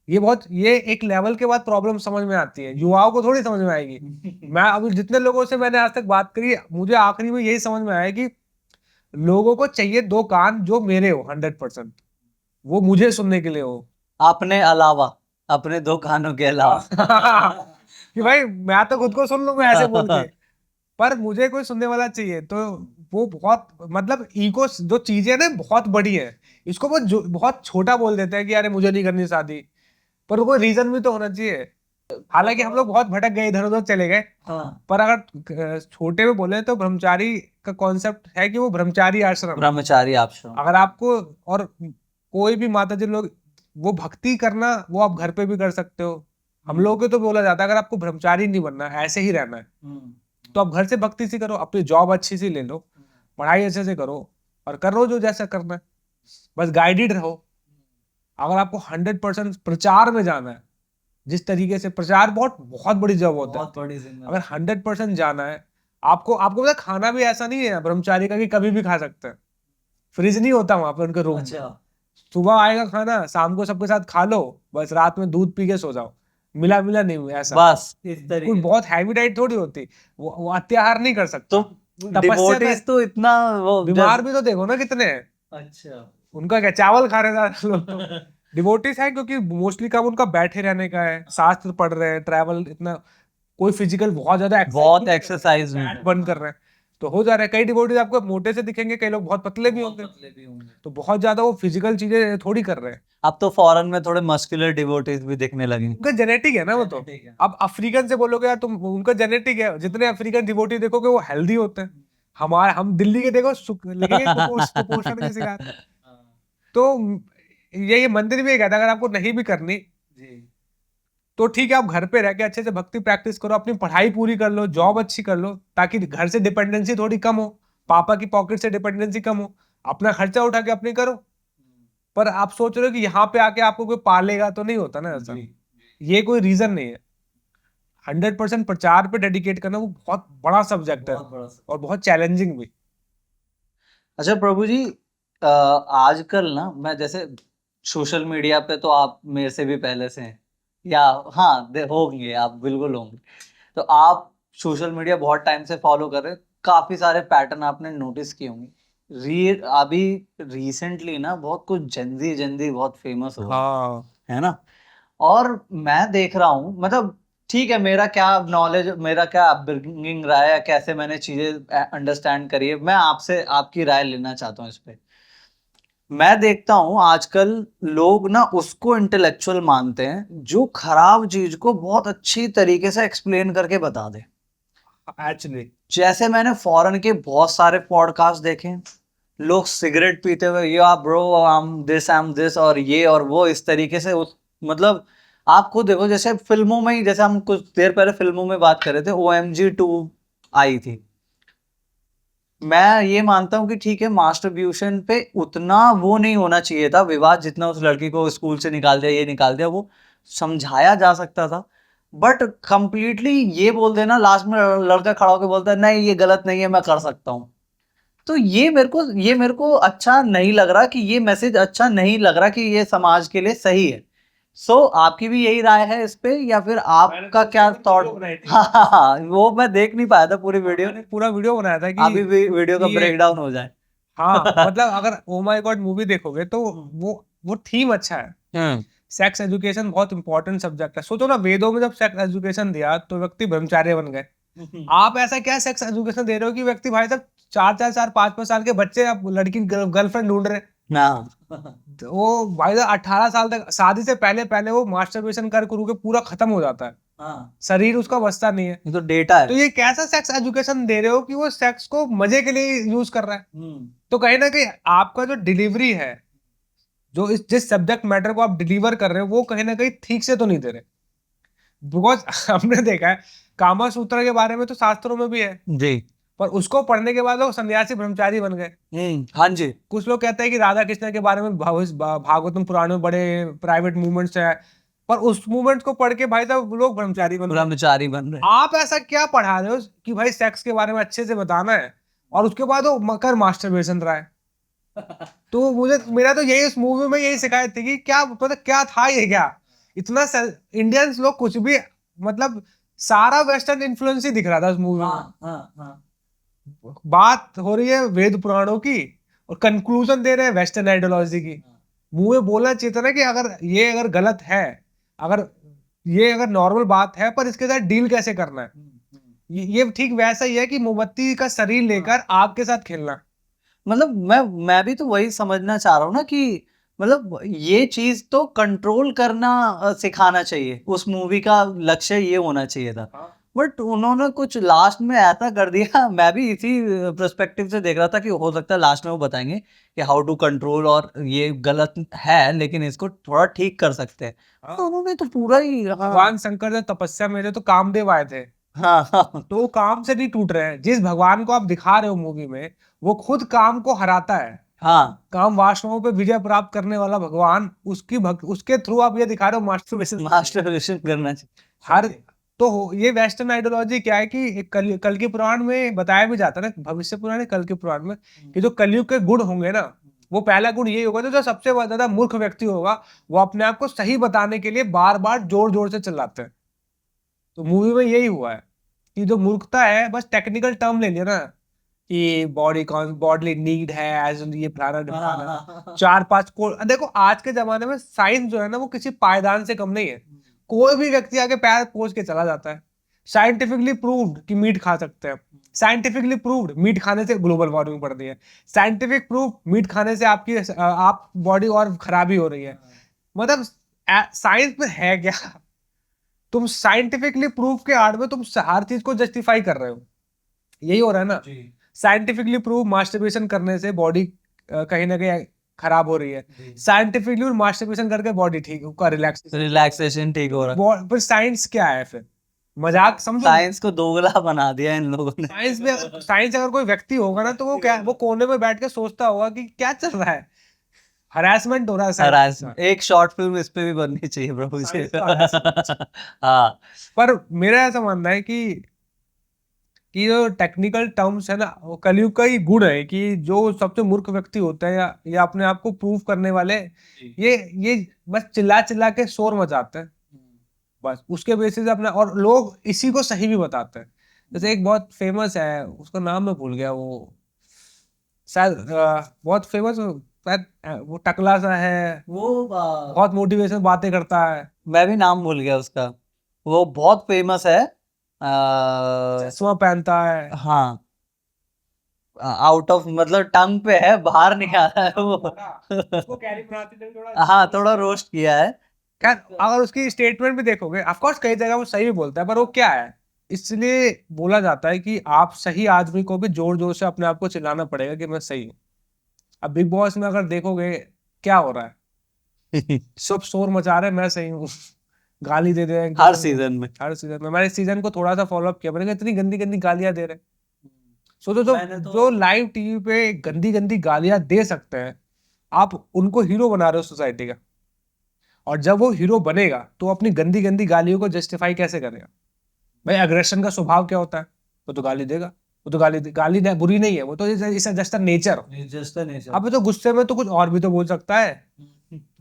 ये एक लेवल के बाद प्रॉब्लम समझ में आती है, युवाओं को थोड़ी समझ में आएगी। मैं अभी जितने लोगों से मैंने आज तक बात करी, मुझे आखिरी में यही समझ में आया कि लोगों को चाहिए 2 कान जो मेरे हो 100%, वो मुझे सुनने के लिए हो। अपने अलावा, अपने 2 कानों के अलावा। कि भाई मैं तो खुद को सुन लूंगा ऐसे बोल के, पर मुझे कोई सुनने वाला चाहिए। तो वो बहुत, मतलब ईगो जो चीजें ना बहुत बड़ी है, इसको बहुत छोटा बोल देते हैं कि यार मुझे नहीं करनी शादी, पर कोई रीजन भी तो होना चाहिए। हालांकि हम लोग बहुत भटक गए, इधर उधर चले गए, पर अगर छोटे में बोले तो ब्रह्मचारी का कॉन्सेप्ट है कि वो ब्रह्मचारी आश्रम, ब्रह्मचारी आश्रम। अगर आपको, और कोई भी माता जी लोग, वो भक्ति करना वो आप घर पे भी कर सकते हो। हम लोगों को तो बोला जाता है अगर आपको ब्रह्मचारी नहीं बनना है, ऐसे ही रहना है, तो आप घर से भक्ति सी करो, अपनी जॉब अच्छी सी ले लो, पढ़ाई अच्छे से करो, और करो जो जैसा करना है, बस गाइडेड रहो। अगर आपको 100% प्रचार में जाना है, जिस तरीके से प्रचार बहुत बहुत बड़ी जॉब होता है, अगर 100% जाना है, आपको आपको पता खाना भी ऐसा नहीं है ब्रह्मचारी का कि कभी भी खा सकते हैं, फ्रिज नहीं होता वहां पे उनके रूम। सुबह आएगा खाना, शाम को सबके साथ खा लो, बस रात में दूध पी के सो जाओ, मिला मिला नहीं हुआ ऐसा, बस इस कोई तरीके। बहुत हैवी डाइट थोड़ी होती, वो अत्याहार नहीं कर सकता। तो तपस्या डिवोटीज तो इतना वो बीमार भी तो देखो ना कितने हैं, अच्छा। उनका क्या चावल खा रहे हैं लोग। डिवोटीज है क्योंकि मोस्टली काम उनका बैठे रहने का है, शास्त्र पढ़ रहे हैं, ट्रैवल इतना, कोई फिजिकल बहुत ज्यादा बहुत एक्सरसाइज फैट बर्न कर रहे हैं, तो हो जा रहा है। कई डिवोटीज आपको मोटे से दिखेंगे, कई लोग बहुत पतले भी होंगे, तो बहुत ज्यादा वो फिजिकल चीजें थोड़ी कर रहे हैं। अब तो फॉरेन में थोड़े मस्कुलर डिवोटीज भी दिखने लगे। उनका जेनेटिक है ना वो तो। अब अफ्रीकन से बोलोगे यार तुम, उनका जेनेटिक है, जितने अफ्रीकन डिवोटी देखोगे वो हेल्दी होते हैं। हम दिल्ली के देखो लगेंगे कुपोषण के शिकार। तो ये मंदिर भी कहता है अगर आपको नहीं भी करनी तो ठीक है, आप घर पे रह के अच्छे से भक्ति प्रैक्टिस करो, अपनी पढ़ाई पूरी कर लो, जॉब अच्छी कर लो, ताकि घर से डिपेंडेंसी थोड़ी कम हो, पापा की पॉकेट से डिपेंडेंसी कम हो, अपना खर्चा उठा के अपनी करो। पर आप सोच रहे हो कि यहाँ पे आके आपको कोई पालेगा, तो नहीं होता ना ऐसा, ये कोई रीजन नहीं है। 100% प्रचार पे डेडिकेट करना वो बहुत बड़ा सब्जेक्ट है, और बहुत चैलेंजिंग भी। अच्छा प्रभु जी, आजकल ना मैं जैसे सोशल मीडिया पे तो आप मेरे से भी पहले से हैं, या हाँ होंगे, आप बिल्कुल होंगे। तो आप सोशल मीडिया बहुत टाइम से फॉलो कर रहे हैं, काफी सारे पैटर्न आपने नोटिस किए होंगे। अभी रिसेंटली ना बहुत कुछ जेंजी बहुत फेमस हुआ हाँ है ना। और मैं देख रहा हूँ, मतलब ठीक है, मेरा क्या नॉलेज, मेरा क्या अपब्रिंगिंग रहा है, या कैसे मैंने चीजें अंडरस्टैंड करी है, मैं आपसे आपकी राय लेना चाहता हूँ इस पे। मैं देखता हूँ आजकल लोग ना उसको इंटेलेक्चुअल मानते हैं जो खराब चीज को बहुत अच्छी तरीके से एक्सप्लेन करके बता दे। एक्चुअली जैसे मैंने फॉरेन के बहुत सारे पॉडकास्ट देखे, लोग सिगरेट पीते हुए या ब्रो आई एम दिस और ये और वो इस तरीके से उस, मतलब आप खुद देखो, जैसे फिल्मों में ही, जैसे हम कुछ देर पहले फिल्मों में बात कर रहे थे, OMG 2 आई थी। मैं ये मानता हूँ कि ठीक है, मास्टरब्यूशन पे उतना वो नहीं होना चाहिए था विवाद, जितना उस लड़की को स्कूल से निकाल दिया, ये निकाल दिया, वो समझाया जा सकता था। बट कंप्लीटली ये बोल देना, लास्ट में लड़का खड़ा होकर बोलता है नहीं ये गलत नहीं है, मैं कर सकता हूँ। तो ये मेरे को अच्छा नहीं लग रहा, कि ये मैसेज अच्छा नहीं लग रहा कि ये समाज के लिए सही है। सो आपकी भी यही राय है इस पे, या फिर आपका क्या थॉट? हाँ हाँ हाँ, वो मैं देख नहीं पाया था पूरी वीडियो। मैंने पूरा वीडियो बनाया था अभी भी वीडियो का कि ये ब्रेकडाउन हो जाए। हाँ मतलब अगर ओ माय गॉड मूवी देखोगे तो वो थीम अच्छा है। सेक्स एजुकेशन बहुत इंपॉर्टेंट सब्जेक्ट है। सोचो ना, वेदों में जब सेक्स एजुकेशन दिया तो व्यक्ति ब्रह्मचार्य बन गए। आप ऐसा क्या सेक्स एजुकेशन दे रहे हो कि व्यक्ति भाई साहब 4 4 4 5 5 साल के बच्चे अब लड़की गर्लफ्रेंड ढूंढ रहे हैं। हाँ तो वो भाई साहब 18 साल तक शादी से पहले पहले वो मास्टरबेशन कर के पूरा खत्म हो जाता है। हाँ, शरीर उसका बचता नहीं है। ये तो डेटा तो है। ये कैसा सेक्स एजुकेशन दे रहे हो कि वो सेक्स को मजे के लिए यूज कर रहा है। तो कहीं ना कहीं आपका जो डिलीवरी है, जो जिस सब्जेक्ट मैटर को आप डिलीवर कर रहे हो, वो कहीं ना कहीं ठीक से तो नहीं दे रहे। बिकॉज हमने देखा है कामा सूत्र के बारे में तो शास्त्रों में भी है, जी। पर उसको पढ़ने के बाद वो सन्यासी ब्रह्मचारी बन गए। हाँ जी। कुछ लोग कहते हैं कि राधा कृष्ण के बारे में भागवतम पुराण में बड़े प्राइवेट मूवमेंट्स है, पर उस मूवमेंट को पढ़ के भाई साहब लोग ब्रह्मचारी बन गए। ब्रह्मचारी बन रहे। आप ऐसा क्या पढ़ा रहे हो कि भाई सेक्स के बारे में अच्छे से बताना है और उसके बाद वो मकर मास्टरबेशन रहा है। तो मुझे मेरा तो यही, इस मूवी में यही शिकायत थी कि क्या पता क्या था, ये क्या इतना इंडियंस लोग कुछ भी, मतलब सारा वेस्टर्न इन्फ्लुएंस ही दिख रहा था उस मूवी में। हाँ हाँ। बात हो रही है वेद पुराणों की और कंक्लूजन दे रहे हैं वेस्टर्न आइडियोलॉजी की। मुंह में बोलना चाहिए था ना कि अगर गलत है, अगर ये अगर नॉर्मल बात है, पर इसके साथ डील कैसे करना है। ये ठीक वैसा ही है कि मोमबत्ती का शरीर लेकर आग के साथ खेलना। मतलब मैं भी तो वही समझना चाह रहा हूँ ना, कि मतलब ये चीज तो कंट्रोल करना सिखाना चाहिए, उस मूवी का लक्ष्य ये होना चाहिए था। बट उन्होंने कुछ लास्ट में ऐसा कर दिया मैं भी इसी पर्सपेक्टिव से देख रहा था कि हो सकता है लास्ट में वो बताएंगे कि हाउ टू कंट्रोल, और ये गलत है लेकिन इसको थोड़ा ठीक कर सकते हैं। तो उन्होंने तो पूरा ही भगवान शंकर जब तपस्या में थे तो कामदेव आए थे, हाँ हाँ तो वो काम से नहीं टूट रहे हैं। जिस भगवान को आप दिखा रहे हो मूवी में, वो खुद काम को हराता है। हाँ। काम वासनाओं पे विजय प्राप्त करने वाला भगवान, उसके थ्रू आप ये दिखा रहे हो मास्टरबेशन। मास्टरबेशन करना चाहिए। हर ये वेस्टर्न आइडियोलॉजी क्या है कि एक कल के पुराण में बताया भी जाता है ना, भविष्य पुराण कल के पुराण में, कि जो कलयुग के गुण होंगे ना, वो पहला गुण यही होगा, जो सबसे ज्यादा मूर्ख व्यक्ति होगा वो अपने आप को सही बताने के लिए बार बार जोर जोर से चिल्लाते हैं। तो मूवी में यही हुआ है कि जो मूर्खता है, बस टेक्निकल टर्म ले लिया ना कि बॉडी नीड है, एज ये फलाना ढिमकाना, 4 5 कोड। देखो आज के जमाने में साइंस जो है ना, वो किसी पायदान से कम नहीं है। कोई भी व्यक्ति आगे पैर पोंछ के चला जाता है। साइंटिफिकली प्रूव्ड कि मीट खा सकते हैं। साइंटिफिकली प्रूव्ड मीट खाने से ग्लोबल वार्मिंग बढ़ रही है। साइंटिफिक प्रूफ मीट खाने से आप बॉडी और खराबी हो रही है। मतलब साइंस में है क्या? तुम साइंटिफिकली प्रूफ के आड़ में तुम हर चीज को जस्टिफाई कर रहे हो। यही हो रहा है ना। साइंटिफिकली प्रूव मास्टरबेशन करने से बॉडी कहीं ना कहीं खराब हो रही है। साइंटिफिकली मास्टरबेशन करके बॉडी ठीक का रिलैक्सेशन ठीक हो रहा है। फिर साइंस क्या है फिर? मजाक समझो। साइंस को दोगला बना दिया इन लोगों ने। साइंस अगर कोई व्यक्ति होगा ना, तो वो कोने में बैठ के सोचता होगा कि क्या चल रहा है, हरासमेंट हो रहा है साइंस का। एक शॉर्ट फिल्म इस पे भी बननी चाहिए प्रभु जी। Science का harassment। हाँ। पर मेरा ऐसा मानना है कि कि जो टेक्निकल टर्म्स है ना, वो कलयुग का ही गुण है कि जो सबसे मूर्ख व्यक्ति होते हैं या अपने आप को प्रूव करने वाले, ये बस चिल्ला चिल्ला के शोर मचाते हैं, बस उसके बेसिस पे अपना, और लोग इसी को सही भी बताते हैं। जैसे एक बहुत फेमस है, उसका नाम मैं भूल गया, वो शायद बहुत फेमस, शायद वो टकला सा है, वो बहुत मोटिवेशन बातें करता है, मैं भी नाम भूल गया उसका। वो बहुत फेमस है। चश्मा पहनता है। हाँ, आउट ऑफ मतलब टंग पे है, बाहर नहीं आ रहा है वो। उसको कैरी बनाते थे थोड़ा। हाँ, थोड़ा रोस्ट किया है। खैर, अगर उसकी स्टेटमेंट भी देखोगे, ऑफ कोर्स कई जगह वो सही भी बोलता है, पर वो क्या है, इसलिए बोला जाता है कि आप सही आदमी को भी जोर जोर से अपने आप को चिल्लाना पड़ेगा कि मैं सही हूँ। अब बिग बॉस में अगर देखोगे क्या हो रहा है, सब शोर मचा रहे हैं, मैं सही हूँ, गाली दे रहे हैं हर सीजन में। हर सीजन में। मैंने इस सीजन को थोड़ा सा फॉलो अप किया, मैंने कहा इतनी गंदी गंदी गालियां दे रहे हैं। सोचो जो लाइव टीवी पे गंदी गंदी गालियां दे सकते हैं, आप उनको हीरो बना रहे हो सोसाइटी का, और जब वो हीरो बनेगा तो अपनी गंदी गंदी गालियों को जस्टिफाई कैसे करेगा? भाई अग्रेशन का स्वभाव क्या होता है? वो तो गाली देगा, वो तो गाली बुरी नहीं है, वो तो इस जस्ट नेचर। अब तो गुस्से में तो कुछ और भी तो बोल सकता है।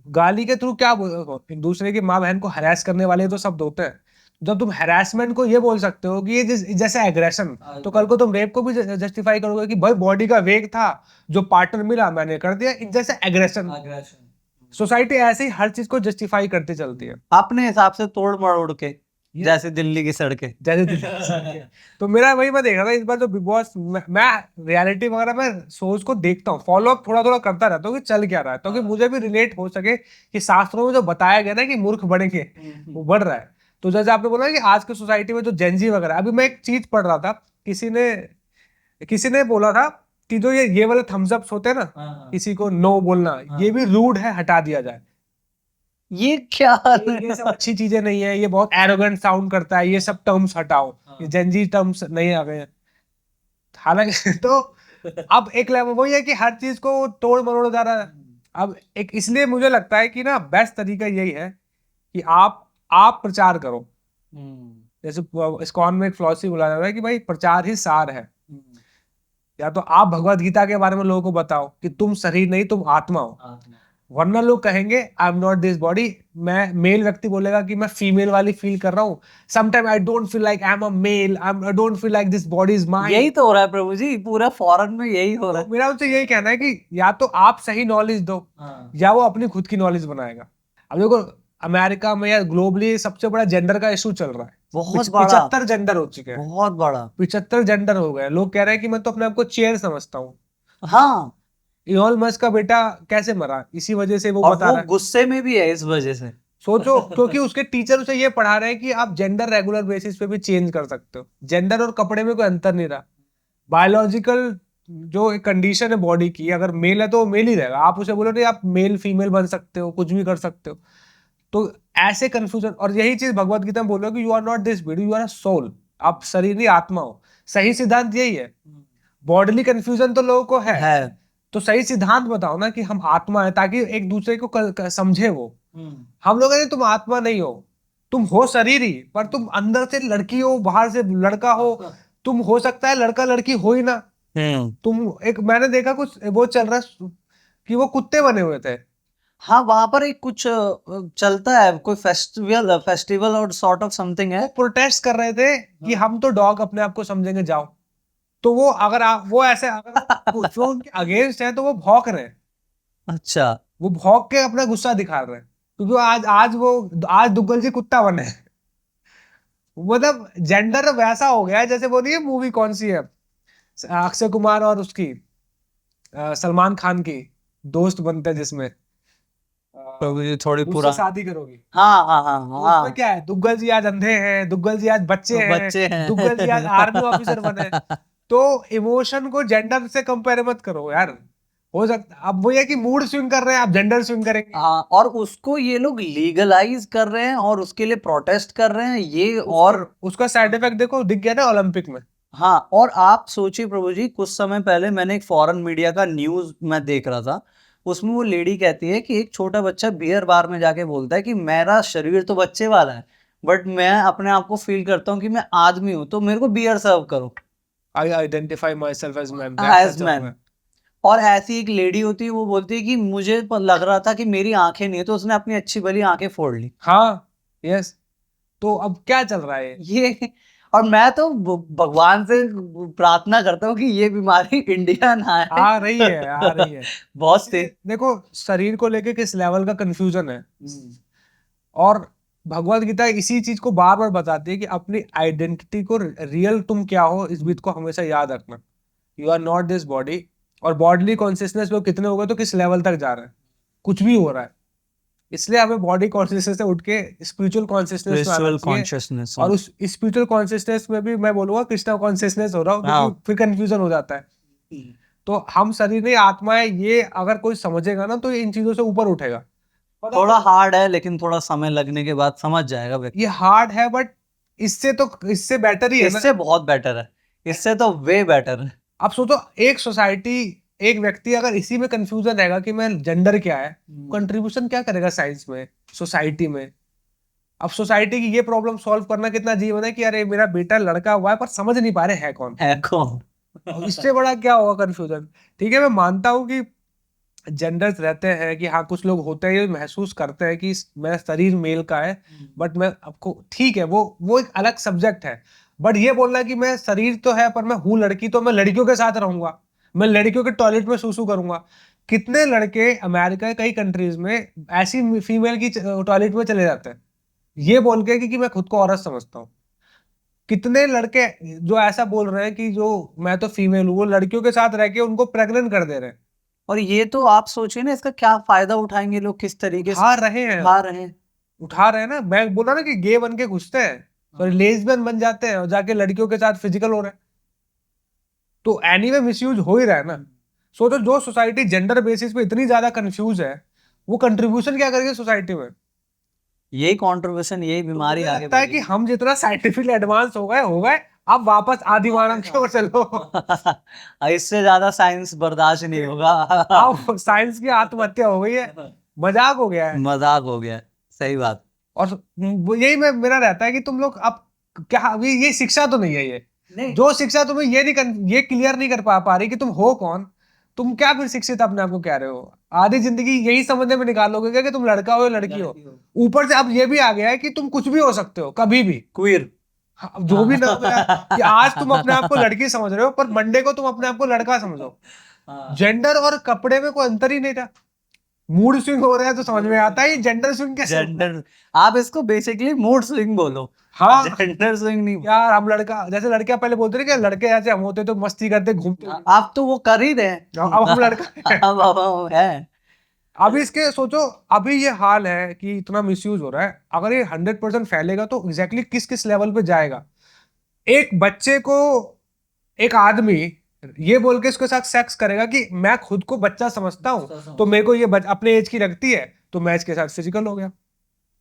गाली के थ्रू क्या एक दूसरे की माँ बहन को हरास करने वाले तो शब्द होते हैं। जब तुम हरासमेंट को ये बोल सकते हो कि ये जैसे एग्रेशन, तो कल को तुम रेप को भी जस्टिफाई करोगे कि भाई बॉडी का वेग था, जो पार्टनर मिला मैंने कर दिया, जैसे एग्रेशन। सोसाइटी ऐसे ही हर चीज को जस्टिफाई करते चलती है अपने हिसाब से तोड़ मरोड़ के, जैसे दिल्ली की सड़कें। जैसे तो मेरा वही मैं देख रहा था इस बार जो बिग बॉस, मैं रियलिटी वगैरह में शोज को देखता हूँ, फॉलो अप थोड़ा थोड़ा करता रहता हूँ कि चल क्या रहा है, तो मुझे भी रिलेट हो सके कि शास्त्रों में जो बताया गया ना कि मूर्ख बढ़ेंगे, वो बढ़ रहा है। तो जैसे आपने बोला कि आज की सोसाइटी में जो जेनजी वगैरह, अभी मैं एक चीज पढ़ रहा था, किसी ने बोला था कि जो ये वाले थम्स अप्स होते हैं ना, किसी को नो बोलना, ये भी रूड है, हटा दिया जाए। ये क्या ये सब अच्छी चीजें नहीं है, ये बहुत एरोगेंट साउंड करता है, ये सब टर्म्स हटाओ, ये जेनजी टर्म्स नहीं आ गए। हालांकि तो अब एक लेवल वही है कि हर चीज को तोड़ मरोड़ जा रहा है। अब एक इसलिए मुझे लगता है कि ना बेस्ट तरीका यही है कि आप प्रचार करो। जैसे इस्कॉन में एक फिलॉसफी बोला जाता है कि भाई प्रचार ही सार है। या तो आप भगवत गीता के बारे में लोगों को बताओ कि तुम शरीर नहीं, तुम आत्मा हो, वरना लोग कहेंगे I am not this body. मैं मेल व्यक्ति बोलेगा कि मैं फीमेल वाली फील कर रहा हूँ, sometime I don't feel like I am a male, I don't feel like this body is mine. यही तो हो रहा है प्रभु जी, पूरा फॉरेन में यही हो रहा है। मेरा उनसे यही कहना है कि या तो आप सही नॉलेज दो, या वो अपनी खुद की नॉलेज बनाएगा। अब देखो अमेरिका में या ग्लोबली सबसे बड़ा जेंडर का इशू चल रहा है, बहुत बड़ा, 75 जेंडर हो चुके हैं, बहुत बड़ा। 75 जेंडर हो गए। लोग कह रहे हैं कि मैं तो अपने आप को चेयर समझता हूँ। हाँ, इलोन मस्क का बेटा कैसे मरा, इसी वजह से वो और बता वो रहा है। गुस्से में भी है इस वजह से। सोचो, क्योंकि उसके टीचर उसे ये पढ़ा रहे हैं कि आप जेंडर रेगुलर बेसिस पे भी चेंज कर सकते हो। जेंडर और कपड़े में कोई अंतर नहीं रहा। बायोलॉजिकल जो एक कंडीशन है बॉडी की, अगर मेल है तो वो मेल ही रहेगा। आप उसे बोलो नहीं आप मेल फीमेल बन सकते हो, कुछ भी कर सकते हो। तो ऐसे कंफ्यूजन, और यही चीज भगवत गीता में बोलो कि you are not this body, you are a soul. आप शरीर नहीं आत्मा हो। सही सिद्धांत यही है। बॉडीली कंफ्यूजन तो लोगों को है। तो सही सिद्धांत बताओ ना कि हम आत्मा है, ताकि एक दूसरे को समझे वो। हम लोग तुम आत्मा नहीं हो, तुम हो शरीर ही, पर तुम अंदर से लड़की हो, बाहर से लड़का हो। तुम हो सकता है लड़का लड़की हो ही ना। तुम एक मैंने देखा कुछ वो चल रहा है कि वो कुत्ते बने हुए थे। हाँ, वहां पर एक कुछ चलता है, कोई फेस्टिवल और सॉर्ट ऑफ समथिंग है। प्रोटेस्ट कर रहे थे कि हम तो डॉग अपने आप को समझेंगे, जाओ। तो वो अगर आप वो ऐसे अगर जो उनके अगेंस्ट है तो वो भौंक रहे हैं। अच्छा, वो भौंक के अपना गुस्सा दिखा रहे हैं, क्योंकि आज दुग्गल जी कुत्ता बने। मतलब जेंडर वैसा हो गया है, जैसे वो नहीं है मूवी, कौन सी है, अक्षय कुमार और उसकी सलमान खान की दोस्त बनते हैं, जिसमें तो ये थोड़ी मुझसे शादी करोगी। हाँ हाँ हाँ उसमें हाँ, क्या है, दुग्गल जी आज अंधे हैं, दुग्गल जी आज बच्चे हैं, दुग्गल जी आज आर्मी ऑफिसर बने। तो इमोशन को जेंडर से कंपेयर मत करो यार। हो सकता अब वो ये कि मूड स्विंग कर रहे हैं, आप जेंडर स्विंग करेंगे। हाँ, और उसको ये लोग लीगलाइज कर रहे हैं और उसके लिए प्रोटेस्ट कर रहे हैं ये। और उसका साइड इफेक्ट देखो दिख गया ना ओलंपिक में। हाँ, और आप सोचिए प्रभु जी, कुछ समय पहले मैंने एक फॉरेन मीडिया का न्यूज मैं देख रहा था, उसमें वो लेडी कहती है कि एक छोटा बच्चा बियर बार में जाके बोलता है कि मेरा शरीर तो बच्चे वाला है, बट मैं अपने आप को फील करता हूँ कि मैं आदमी हूँ, तो मेरे को बियर सर्व करो। I identify myself as man, as man. और ऐसी एक लेडी होती है, वो बोलती है कि मुझे लग रहा था कि मेरी आंखें नहीं है, तो उसने अपनी अच्छी भली आंखें फोड़ ली। हाँ, यस। तो अब क्या चल रहा है ये और मैं तो भगवान से प्रार्थना करता हूँ कि ये बीमारी इंडिया ना आए। आ रही है, आ रही है। बहुत तेज। देखो शरीर को लेके किस लेवल का कंफ्यूजन है, और भगवत गीता इसी चीज को बार बार बताती है कि अपनी आइडेंटिटी को, रियल तुम क्या हो, इस बात को हमेशा याद रखना। You are not this body. और बॉडीली कॉन्शियसनेस में कितने हो गए तो किस लेवल तक जा रहे हैं, कुछ भी हो रहा है। इसलिए हमें बॉडी कॉन्शियसनेस से उठ के स्पिरिचुअल कॉन्शियसनेस में आना चाहिए। और उस स्पिरिचुअल कॉन्शियसनेस में भी मैं बोलूंगा कृष्णा कॉन्शियसनेस हो रहा हो, क्योंकि फिर कंफ्यूजन हो जाता है। तो हम शरीर नहीं आत्मा है, ये अगर कोई समझेगा ना तो ये इन चीजों से ऊपर उठेगा। थोड़ा हार्ड है, लेकिन थोड़ा समय लगने के बाद समझ जाएगा व्यक्ति। ये हार्ड है, बट इससे बेटर ही है ना। इससे बहुत बेटर है, इससे तो वे बेटर है। अब सोचो, एक सोसाइटी, एक व्यक्ति अगर इसी में कंफ्यूजन रहेगा कि मैं जेंडर क्या है, कंट्रीब्यूशन क्या करेगा साइंस में, सोसाइटी में। अब सोसाइटी की ये प्रॉब्लम सॉल्व करना कितना जीवन है कि अरे मेरा बेटा लड़का हुआ है पर समझ नहीं पा रहे है कौन। इससे बड़ा क्या होगा कंफ्यूजन। ठीक है, मैं मानता हूं कि जेंडर्स रहते हैं, कि हाँ कुछ लोग होते हैं ये महसूस करते हैं कि मेरा शरीर मेल का है, बट मैं आपको, ठीक है, वो एक अलग सब्जेक्ट है। बट ये बोलना कि मैं शरीर तो है पर मैं हूँ लड़की, तो मैं लड़कियों के साथ रहूंगा, मैं लड़कियों के टॉयलेट में सूसू करूंगा। कितने लड़के अमेरिका कई कंट्रीज में ऐसी फीमेल की टॉयलेट में चले जाते हैं ये बोल के कि मैं खुद को औरत समझता हूँ। कितने लड़के जो ऐसा बोल रहे हैं कि जो मैं तो फीमेल हूँ, वो लड़कियों के साथ रह के उनको प्रेग्नेंट कर दे रहे हैं। और ये तो आप सोचिए ना, इसका क्या फायदा उठाएंगे लोग, किस तरीके से उठा रहे हैं, उठा रहे हैं ना। मैं बोला ना कि गे बन के घुसते हैं, तो लेस्बियन बन जाते हैं और जाके लड़कियों के साथ फिजिकल हो रहे हैं। तो एनीवे मिसयूज हो ही रहा है ना। सोचो, जो सोसाइटी जेंडर बेसिस पे इतनी ज्यादा कंफ्यूज है, वो कंट्रीब्यूशन क्या करेगी सोसाइटी में। यही कंट्रीब्यूशन, यही बीमारी तो आगे लगता है कि हम जितना साइंटिफिकली एडवांस हो गए, अब वापस आदि मानव की ओर चलो। इससे ज्यादा साइंस बर्दाश्त नहीं होगा। अब साइंस की आत्महत्या हो गई है, मजाक हो गया है। मजाक हो गया, सही बात। और यही मेरा रहता है कि तुम लोग अब क्या, अभी ये शिक्षा तो नहीं है, ये नहीं। जो शिक्षा तुम्हें ये क्लियर नहीं कर पा रही कि तुम हो कौन, तुम क्या फिर शिक्षित अपने आप को कह रहे हो। आधी जिंदगी यही समझने में निकालोगे क्या कि तुम लड़का हो या लड़की हो। ऊपर से अब ये भी आ गया है कि तुम कुछ भी हो सकते हो कभी भी, क्वीर, जो भी नाम है, कि आज तुम अपने आप को लड़की समझ रहे हो पर मंडे को तुम अपने आप को लड़का समझो। जेंडर और कपड़े में कोई अंतर ही नहीं था। मूड स्विंग हो रहा है तो समझ में आता है जेंडर स्विंग कैसे। जेंडर, आप इसको बेसिकली मूड स्विंग बोलो। हाँ, जेंडर स्विंग नहीं यार। हम लड़का, जैसे लड़कियां पहले बोलते थे कि लड़के ऐसे हम होते तो मस्ती करते घूमते, आप तो वो कर ही रहे हैं। अब हम लड़का अब है। अभी इसके सोचो, अभी ये हाल है कि इतना मिसयूज हो रहा है, अगर ये 100% फैलेगा तो एग्जैक्टली किस किस लेवल पे जाएगा। एक बच्चे को एक आदमी ये बोल के इसके साथ सेक्स करेगा कि मैं खुद को बच्चा समझता हूँ, तो मेरे को ये अपने एज की लगती है, तो मैं इसके साथ फिजिकल हो गया।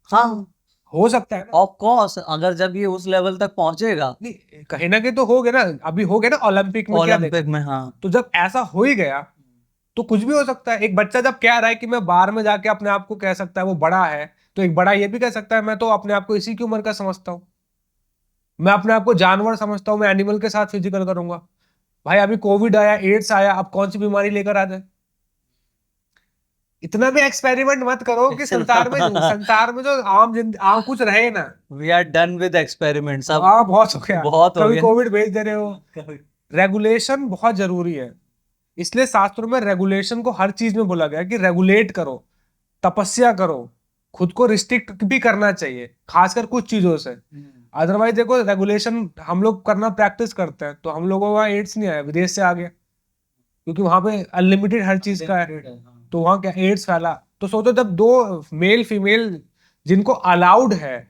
हाँ, हो सकता है ऑफ कोर्स, अगर जब ये उस लेवल तक पहुंचेगा, नहीं, कहीं ना कहीं तो हो गया ना। अभी हो गया ना ओलंपिक में, ओलंपिक में। हाँ, तो जब ऐसा हो ही गया तो कुछ भी हो सकता है। एक बच्चा जब कह रहा है कि मैं बाहर में जाके अपने आप को कह सकता है वो बड़ा है, तो एक बड़ा ये भी कह सकता है मैं तो अपने आप को इसी की उम्र का समझता हूँ, मैं अपने आप को जानवर समझता हूँ, मैं एनिमल के साथ फिजिकल करूंगा। भाई अभी कोविड आया, एड्स आया, अब कौन सी बीमारी लेकर आ जाए। इतना भी एक्सपेरिमेंट मत करो कि संसार में जो आम कुछ रहे ना। We are done with experiments अब। हाँ, बहुत हो गया, बहुत हो गया। कोविड भेज दे रहे हो। रेगुलेशन बहुत जरूरी है, इसलिए शास्त्रों में रेगुलेशन को हर चीज में बोला गया कि रेगुलेट करो, तपस्या करो, खुद को रिस्ट्रिक्ट भी करना चाहिए, खासकर कुछ चीजों से। अदरवाइज देखो, रेगुलेशन हम लोग करना प्रैक्टिस करते हैं तो हम लोगों को वहाँ एड्स नहीं आया, विदेश से आ गया, क्योंकि वहां पे अनलिमिटेड हर चीज का है। तो वहां क्या एड्स फैला। तो सोचो, जब दो मेल फीमेल जिनको अलाउड है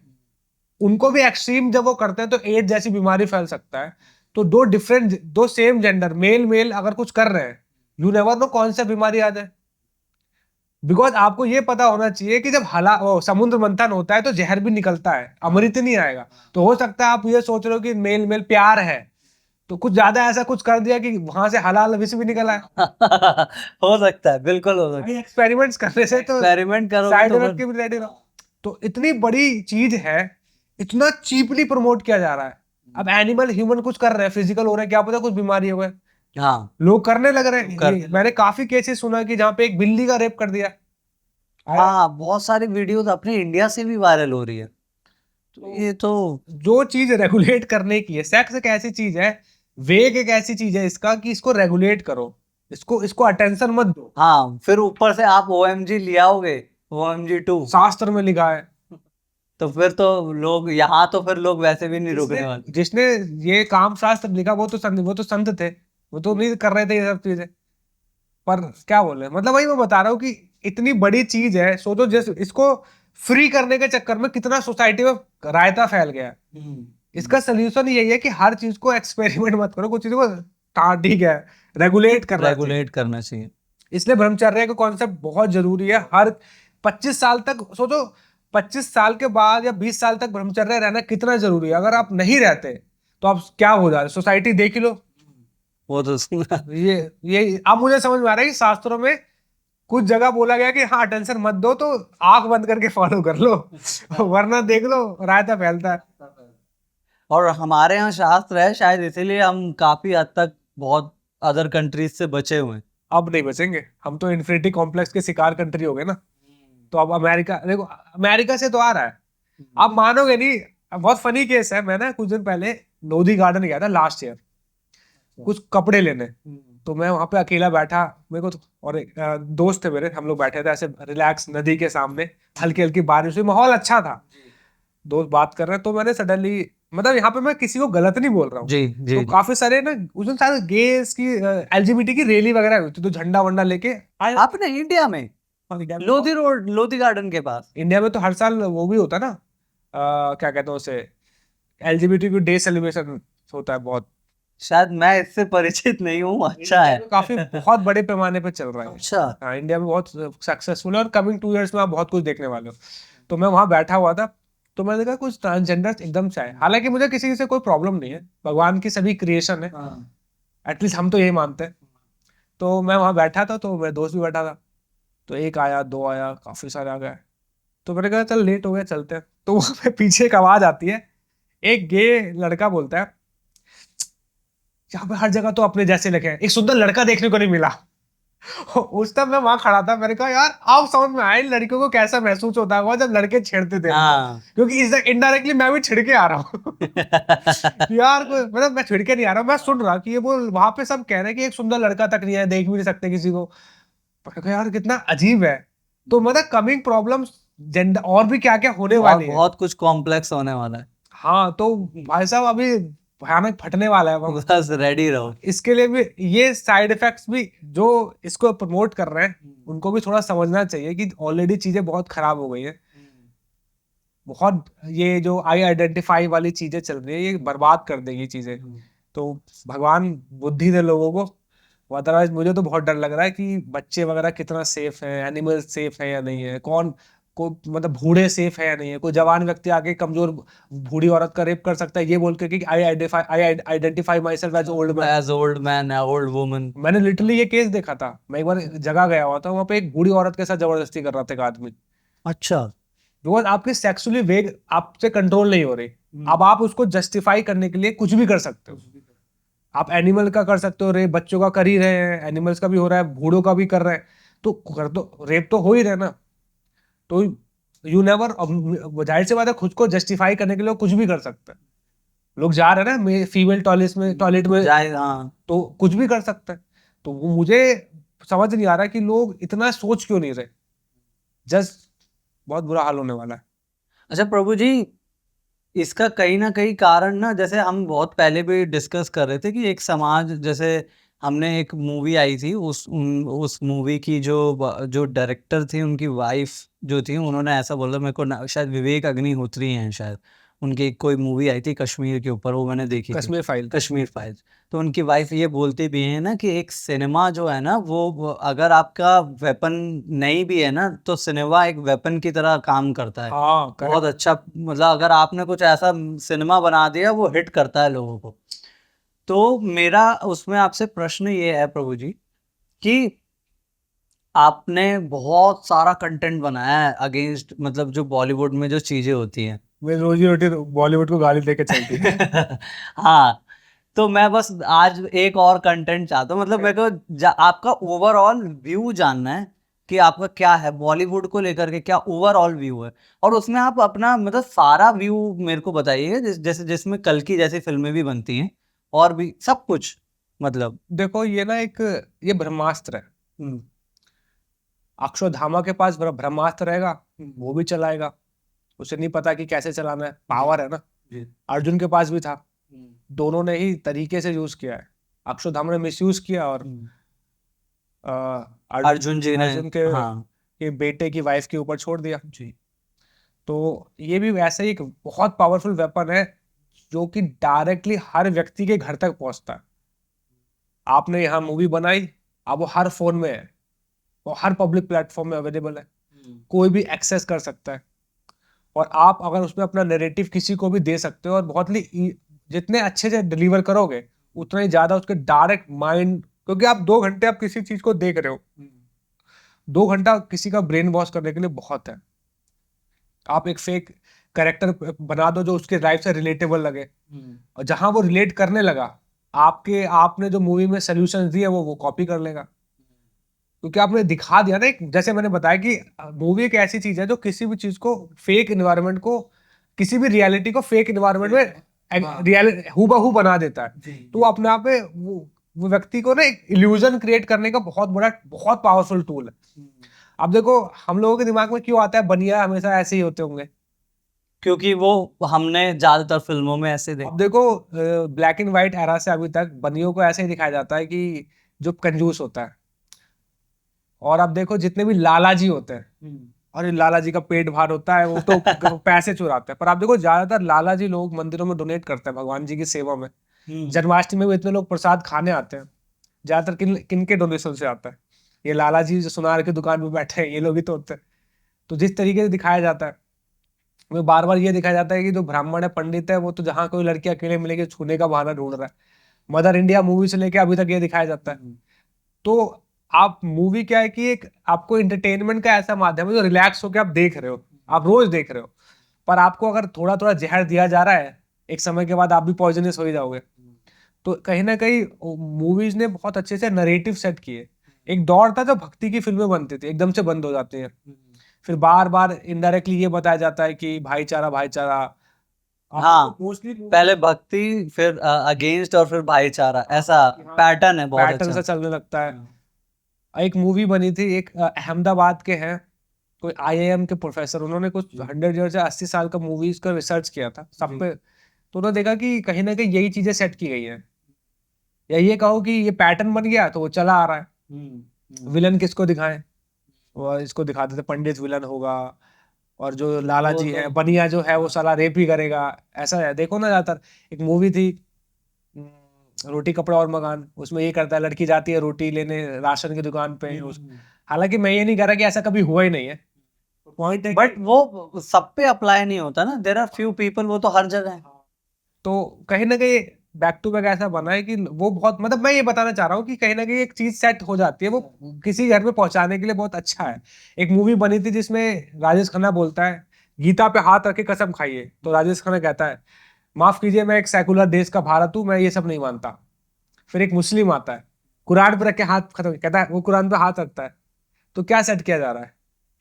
उनको भी एक्सट्रीम जब वो करते हैं तो एड्स जैसी बीमारी फैल सकता है। तो दो सेम जेंडर मेल मेल अगर कुछ कर रहे हैं, यू नेवर नो कौन सा बीमारी आ जाए। बिकॉज आपको ये पता होना चाहिए कि जब समुद्र मंथन होता है तो जहर भी निकलता है, अमृत नहीं आएगा। तो हो सकता है आप ये सोच रहे हो कि मेल मेल प्यार है, तो कुछ ज्यादा ऐसा कुछ कर दिया कि वहां से हलाल विष भी निकला है। हो सकता है, बिल्कुल हो सकता है। एक्सपेरिमेंट्स करने से तो एक्सपेरिमेंट करो साइड इफेक्ट के भी रेडी रहो। तो इतनी बड़ी चीज है, इतना चीपली प्रमोट किया जा रहा है। अब एनिमल ह्यूमन कुछ कर रहे हैं, फिजिकल हो रहे हैं, क्या पता कुछ बीमारी हो गए, हाँ लोग करने लग रहे हैं। मैंने काफी केसेस सुना कि जहाँ पे एक बिल्ली का रेप कर दिया। हाँ, बहुत सारी वीडियोस अपने इंडिया से भी वायरल हो रही है। तो ये तो जो चीज रेगुलेट करने की है, सेक्स एक ऐसी चीज है, वेग एक ऐसी चीज है इसका कि इसको रेगुलेट करो, इसको इसको अटेंशन मत दो। हाँ, फिर ऊपर से आप OMG ले आओगे, OMG 2, शास्त्र में लिखा है। तो फिर तो लोग यहाँ तो फिर लोग वैसे भी नहीं रुकने वाले। जिसने ये काम शास्त्र लिखा वो तो संत थे, वो तो नहीं कर रहे थे ये सब चीजें। पर क्या बोले, मतलब वही मैं बता रहा हूँ कि इतनी बड़ी चीज है, सोचो जैसे इसको फ्री करने के चक्कर में कितना सोसाइटी में रायता फैल गया है। इसका सोल्यूशन यही है कि हर चीज को एक्सपेरिमेंट मत करो, कुछ चीजों को ठीक है रेगुलेट करना चाहिए। रेगुलेट करना चाहिए। इसलिए ब्रह्मचर्य का कॉन्सेप्ट बहुत जरूरी है। हर 25 साल तक सोचो, 25 साल के बाद या 20 साल तक ब्रह्मचर्य रहना कितना जरूरी है। अगर आप नहीं रहते तो आप क्या हो जाए, सोसाइटी देख ही लो। वो तो ये अब मुझे समझ में आ रहा है कि शास्त्रों में कुछ जगह बोला गया कि हाँ टेंशन मत दो, तो आंख बंद करके फॉलो कर लो वरना देख लो रायता फैलता है। और हमारे यहाँ शास्त्र है, शायद इसीलिए हम काफी हद तक बहुत अदर कंट्रीज से बचे हुए हैं। अब नहीं बचेंगे, हम तो इन्फिनिटी कॉम्प्लेक्स के शिकार कंट्री हो गए ना। तो अब अमेरिका देखो, अमेरिका से तो आ रहा है। आप मानोगे नहीं, बहुत फनी केस है। मैं ना कुछ दिन पहले लोधी गार्डन गया था लास्ट ईयर, कुछ कपड़े लेने। तो मैं वहां पे अकेला बैठा, मेरे को और एक दोस्त थे मेरे, हम लोग बैठे थे ऐसे रिलैक्स नदी के सामने, हल्की हल्की बारिश हुई, माहौल अच्छा था, दोस्त बात कर रहे हैं। तो मैंने सडनली, मतलब यहाँ पे मैं किसी को गलत नहीं बोल रहा हूँ, जी जी तो काफी सारे ना उस दिन सारे गेस की LGBT की रैली वगैरह हुई थी, तो झंडा वंडा लेके आए। आपने इंडिया में लोधी रोड, लोधी गार्डन के पास? इंडिया में तो हर साल वो भी होता है ना, क्या कहते हैं उसे, LGBT डे सेलिब्रेशन होता है बहुत। शायद मैं इससे परिचित नहीं हूँ। अच्छा है। काफी बहुत बड़े पैमाने पे चल रहा है। अच्छा। हाँ, इंडिया में बहुत सक्सेसफुल है और कमिंग 2 इयर्स में आप बहुत कुछ देखने वाले हो। तो मैं वहां बैठा हुआ था, तो मैंने देखा कुछ ट्रांसजेंडर एकदम से आए। हालांकि मुझे किसी से कोई प्रॉब्लम नहीं है, भगवान की सभी क्रिएशन है, एटलीस्ट हम तो यही मानते हैं। तो मैं वहां बैठा था, तो मेरा दोस्त भी बैठा था, तो एक आया, दो आया, काफी सारे आ गए। तो मैंने कहा चल लेट हो गया चलते हैं। तो वहां पे पीछे एक आवाज आती है, एक गे लड़का बोलता है, यहाँ पे हर जगह तो अपने जैसे लगे हैं, एक सुंदर लड़का देखने को नहीं मिला। उस टाइम मैं वहां खड़ा था, मैंने कहा यार आप समझ में आए लड़कियों को कैसा महसूस होता होगा जब लड़के छेड़ते थे। हाँ। क्योंकि इनडायरेक्टली मैं भी छिड़के आ रहा हूँ यार मतलब मैं छिड़के नहीं आ रहा हूँ, मैं सुन रहा कि ये वो वहां पे सब कह रहे हैं कि एक सुंदर लड़का तक नहीं है, देख भी नहीं सकते किसी को। मैंने कहा, यार कितना अजीब है। तो मतलब कमिंग प्रॉब्लम्स, जेंडर और भी क्या क्या होने और वाली है। बहुत कुछ कॉम्प्लेक्स होने वाला है। हाँ तो भाई साहब अभी भयानक फटने वाला है वो। बस रेडी रहो। इसके लिए भी ये साइड इफेक्ट्स भी जो इसको प्रमोट कर रहे हैं उनको भी थोड़ा समझना चाहिए कि ऑलरेडी चीजें बहुत खराब हो गई हैं। बहुत ये जो आई आइडेंटिफाई वाली चीजें चल रही है, ये बर्बाद कर देगी चीजें। तो भगवान बुद्धि दे लोगों को। अदरवाइज मुझे तो बहुत डर लग रहा है कि बच्चे वगैरह कितना सेफ है, एनिमल सेफ है या नहीं है, कौन को मतलब बूढ़े सेफ है या नहीं है। कोई जवान व्यक्ति आके कमजोर बूढ़ी औरत का रेप कर सकता है ये बोल के कि I identify myself as old man, as old man, old woman. मैंने लिटरली ये केस देखा था। मैं एक बार जगह गया हुआ था, वहां पे एक बूढ़ी औरत के साथ जबरदस्ती कर रहा था एक आदमी, अच्छा। बिकॉज आपकी सेक्सुअली वेग आपसे कंट्रोल नहीं हो रही। अब आप उसको जस्टिफाई करने के लिए कुछ भी कर सकते हो। आप एनिमल का कर सकते हो रेप, बच्चों का कर ही रहे हैं, एनिमल्स का भी हो रहा है, बूढ़ों का भी कर रहे हैं, तो कर दो, रेप तो हो ही रहे ना। तो यू नेवर, जाहिर सी बात है खुद को जस्टिफाई करने के लिए कुछ भी कर सकते हैं। लोग जा रहे हैं ना फीमेल टॉयलेट में हाँ। तो कुछ भी कर सकते हैं। तो वो मुझे समझ नहीं आ रहा कि लोग इतना सोच क्यों नहीं रहे। जस्ट बहुत बुरा हाल होने वाला है। अच्छा प्रभु जी, इसका कहीं ना कहीं कारण ना, जैसे हम बहुत पहले भी डिस्कस कर रहे थे कि एक समाज, जैसे हमने एक मूवी आई थी, उस मूवी की जो डायरेक्टर थी, उनकी वाइफ जो थी, उन्होंने ऐसा बोला, मेरे को शायद विवेक अग्निहोत्री हैं शायद, उनकी एक कोई मूवी आई थी कश्मीर के ऊपर, वो मैंने देखी थी, कश्मीर फाइल्स। तो उनकी वाइफ ये बोलती भी है ना कि एक सिनेमा जो है ना, वो अगर आपका वेपन नहीं भी है ना, तो सिनेमा एक वेपन की तरह काम करता है। हाँ बहुत अच्छा, मतलब अगर आपने कुछ ऐसा सिनेमा बना दिया, वो हिट करता है लोगों को। तो मेरा उसमें आपसे प्रश्न ये है प्रभु जी कि आपने बहुत सारा कंटेंट बनाया है अगेंस्ट, मतलब जो बॉलीवुड में जो चीजें होती हैं, मेरी रोजी रोटी बॉलीवुड को गाली देके चलती है। हाँ, तो मैं बस आज एक और कंटेंट चाहता हूँ, मतलब मेरे को आपका ओवरऑल व्यू जानना है कि आपका क्या है बॉलीवुड को लेकर के, क्या ओवरऑल व्यू है, और उसमें आप अपना मतलब सारा व्यू मेरे को बताइए, जैसे जिसमें कल की जैसी फिल्में भी बनती हैं और भी सब कुछ, मतलब। देखो ये ना एक ये ब्रह्मास्त्र है। अक्षरधामा के पास ब्रह्मास्त्र रहेगा, वो भी चलाएगा, उसे नहीं पता कि कैसे चलाना है, पावर है ना। अर्जुन के पास भी था, दोनों ने ही तरीके से यूज किया है। अक्षरधामा ने मिसयूज किया और अ, अर्जुन जी ने, अर्जुन हाँ के बेटे की वाइफ के ऊपर छोड़ दिया जी। तो ये भी वैसे ही एक बहुत पावरफुल वेपन है जो कि डायरेक्टली हर व्यक्ति के घर तक पहुंचता है। आपने यहाँ मूवी बनाई, अब वो हर फोन में है, वो हर पब्लिक प्लेटफॉर्म में अवेलेबल है, कोई भी एक्सेस कर सकता है। और आप अगर उसमें अपना नैरेटिव किसी को भी दे सकते हो और बहुत ही जितने अच्छे से डिलीवर करोगे उतना ही ज्यादा उसके डायरेक्ट माइंड, क्योंकि आप 2 घंटे आप किसी चीज को देख रहे हो, 2 घंटा किसी का ब्रेन वॉश करने के लिए बहुत है। आप एक फेक कैरेक्टर बना दो जो उसके लाइफ से रिलेटेबल लगे, और जहां वो रिलेट करने लगा, आपने जो मूवी में सोल्यूशन दिए वो कॉपी कर लेगा, क्योंकि आपने दिखा दिया ना। एक जैसे मैंने बताया कि मूवी एक ऐसी चीज है जो किसी भी चीज को, फेक इन्वायरमेंट को, किसी भी रियलिटी को फेक इन्वायरमेंट में रियलिटी हूबहू बना देता है। तो वो अपने आप में वो व्यक्ति को ना एक इल्यूजन क्रिएट करने का बहुत बड़ा, बहुत पावरफुल टूल है। अब देखो हम लोगों के दिमाग में क्यों आता है बनिया हमेशा ऐसे ही होते होंगे, क्योंकि वो हमने ज्यादातर फिल्मों में ऐसे अब देखो ब्लैक एंड व्हाइट एरा से अभी तक बनियों को ऐसे ही दिखाया जाता है कि जो कंजूस होता है। और अब देखो जितने भी लाला जी होते हैं, और ये लाला जी का पेट भार होता है, वो तो पैसे चुराते हैं, पर आप देखो ज्यादातर लाला जी लोग मंदिरों में डोनेट करते हैं भगवान जी की सेवा में। जन्माष्टमी में इतने लोग प्रसाद खाने आते हैं, ज्यादातर किन के डोनेशन से आता है? ये लाला जी जो सुनार की दुकान पे बैठे हैं, ये लोग ही तो होते हैं। तो जिस तरीके से दिखाया जाता है, वो बार बार ये दिखाया जाता है कि जो ब्राह्मण है, पंडित है, वो तो जहाँ कोई लड़की अकेले मिलेगी छूने का बहाना ढूंढ रहा है। मदर इंडिया मूवी से लेके अभी तक ये दिखाया जाता है। तो आप मूवी क्या है कि एक आपको एंटरटेनमेंट का ऐसा माध्यम है जो रिलैक्स होकर आप देख रहे हो, आप रोज देख रहे हो, पर आपको अगर थोड़ा थोड़ा जहर दिया जा रहा है, एक समय के बाद आप भी पॉइजनस हो ही जाओगे। तो कहीं ना कहीं मूवीज ने बहुत अच्छे से नरेटिव सेट किए। एक दौर था जब भक्ति की फिल्में बनती थी, एकदम से बंद हो जाती हैं, फिर बार बार इनडायरेक्टली ये बताया जाता है कि भाईचारा भाईचारा। हाँ, पहले भक्ति, फिर अगेंस्ट, और फिर भाईचारा, ऐसा पैटर्न है बहुत पैटर्न अच्छा। सा चलने लगता है। एक मूवी बनी थी, एक अहमदाबाद के हैं कोई आईआईएम के प्रोफेसर, उन्होंने कुछ 100 ईयर से 80 साल का मूवीज का रिसर्च किया था सब पे। तो उन्होंने देखा कि कहीं ना कहीं यही चीजें सेट की गई हैं, या ये कहो कि ये पैटर्न बन गया तो वो चला आ रहा है। विलन किसको दिखाएं, वो इसको दिखा देते पंडित विलन होगा, और जो लाला जी है बनिया जो है वो साला रेप ही करेगा। ऐसा है, देखो ना ज्यादातर। एक मूवी थी रोटी कपड़ा और मकान, उसमें ये करता है, लड़की जाती है रोटी लेने राशन की दुकान पे। हालांकि मैं ये नहीं कह रहा कि ऐसा कभी हुआ ही नहीं है, पॉइंट है, बट वो सब पे अप्लाई नहीं होता ना, देयर आर फ्यू पीपल, वो तो हर जगह है। तो कहीं ना कहीं बैक टू बैक ऐसा बना है कि वो बहुत, मतलब मैं ये बताना चाह रहा हूँ कि कहीं ना कहीं एक चीज सेट हो जाती है, वो किसी घर में पहुंचाने के लिए बहुत अच्छा है। एक मूवी बनी थी जिसमें राजेश खन्ना बोलता है गीता पे हाथ रख के कसम खाइए, तो राजेश खन्ना कहता है माफ कीजिए मैं एक सेकुलर देश का भारत हूँ, मैं ये सब नहीं मानता। फिर एक मुस्लिम आता है, कुरान पे रख के हाथ खत्म, कहता है वो कुरान पे हाथ रखता है। तो क्या सेट किया जा रहा है?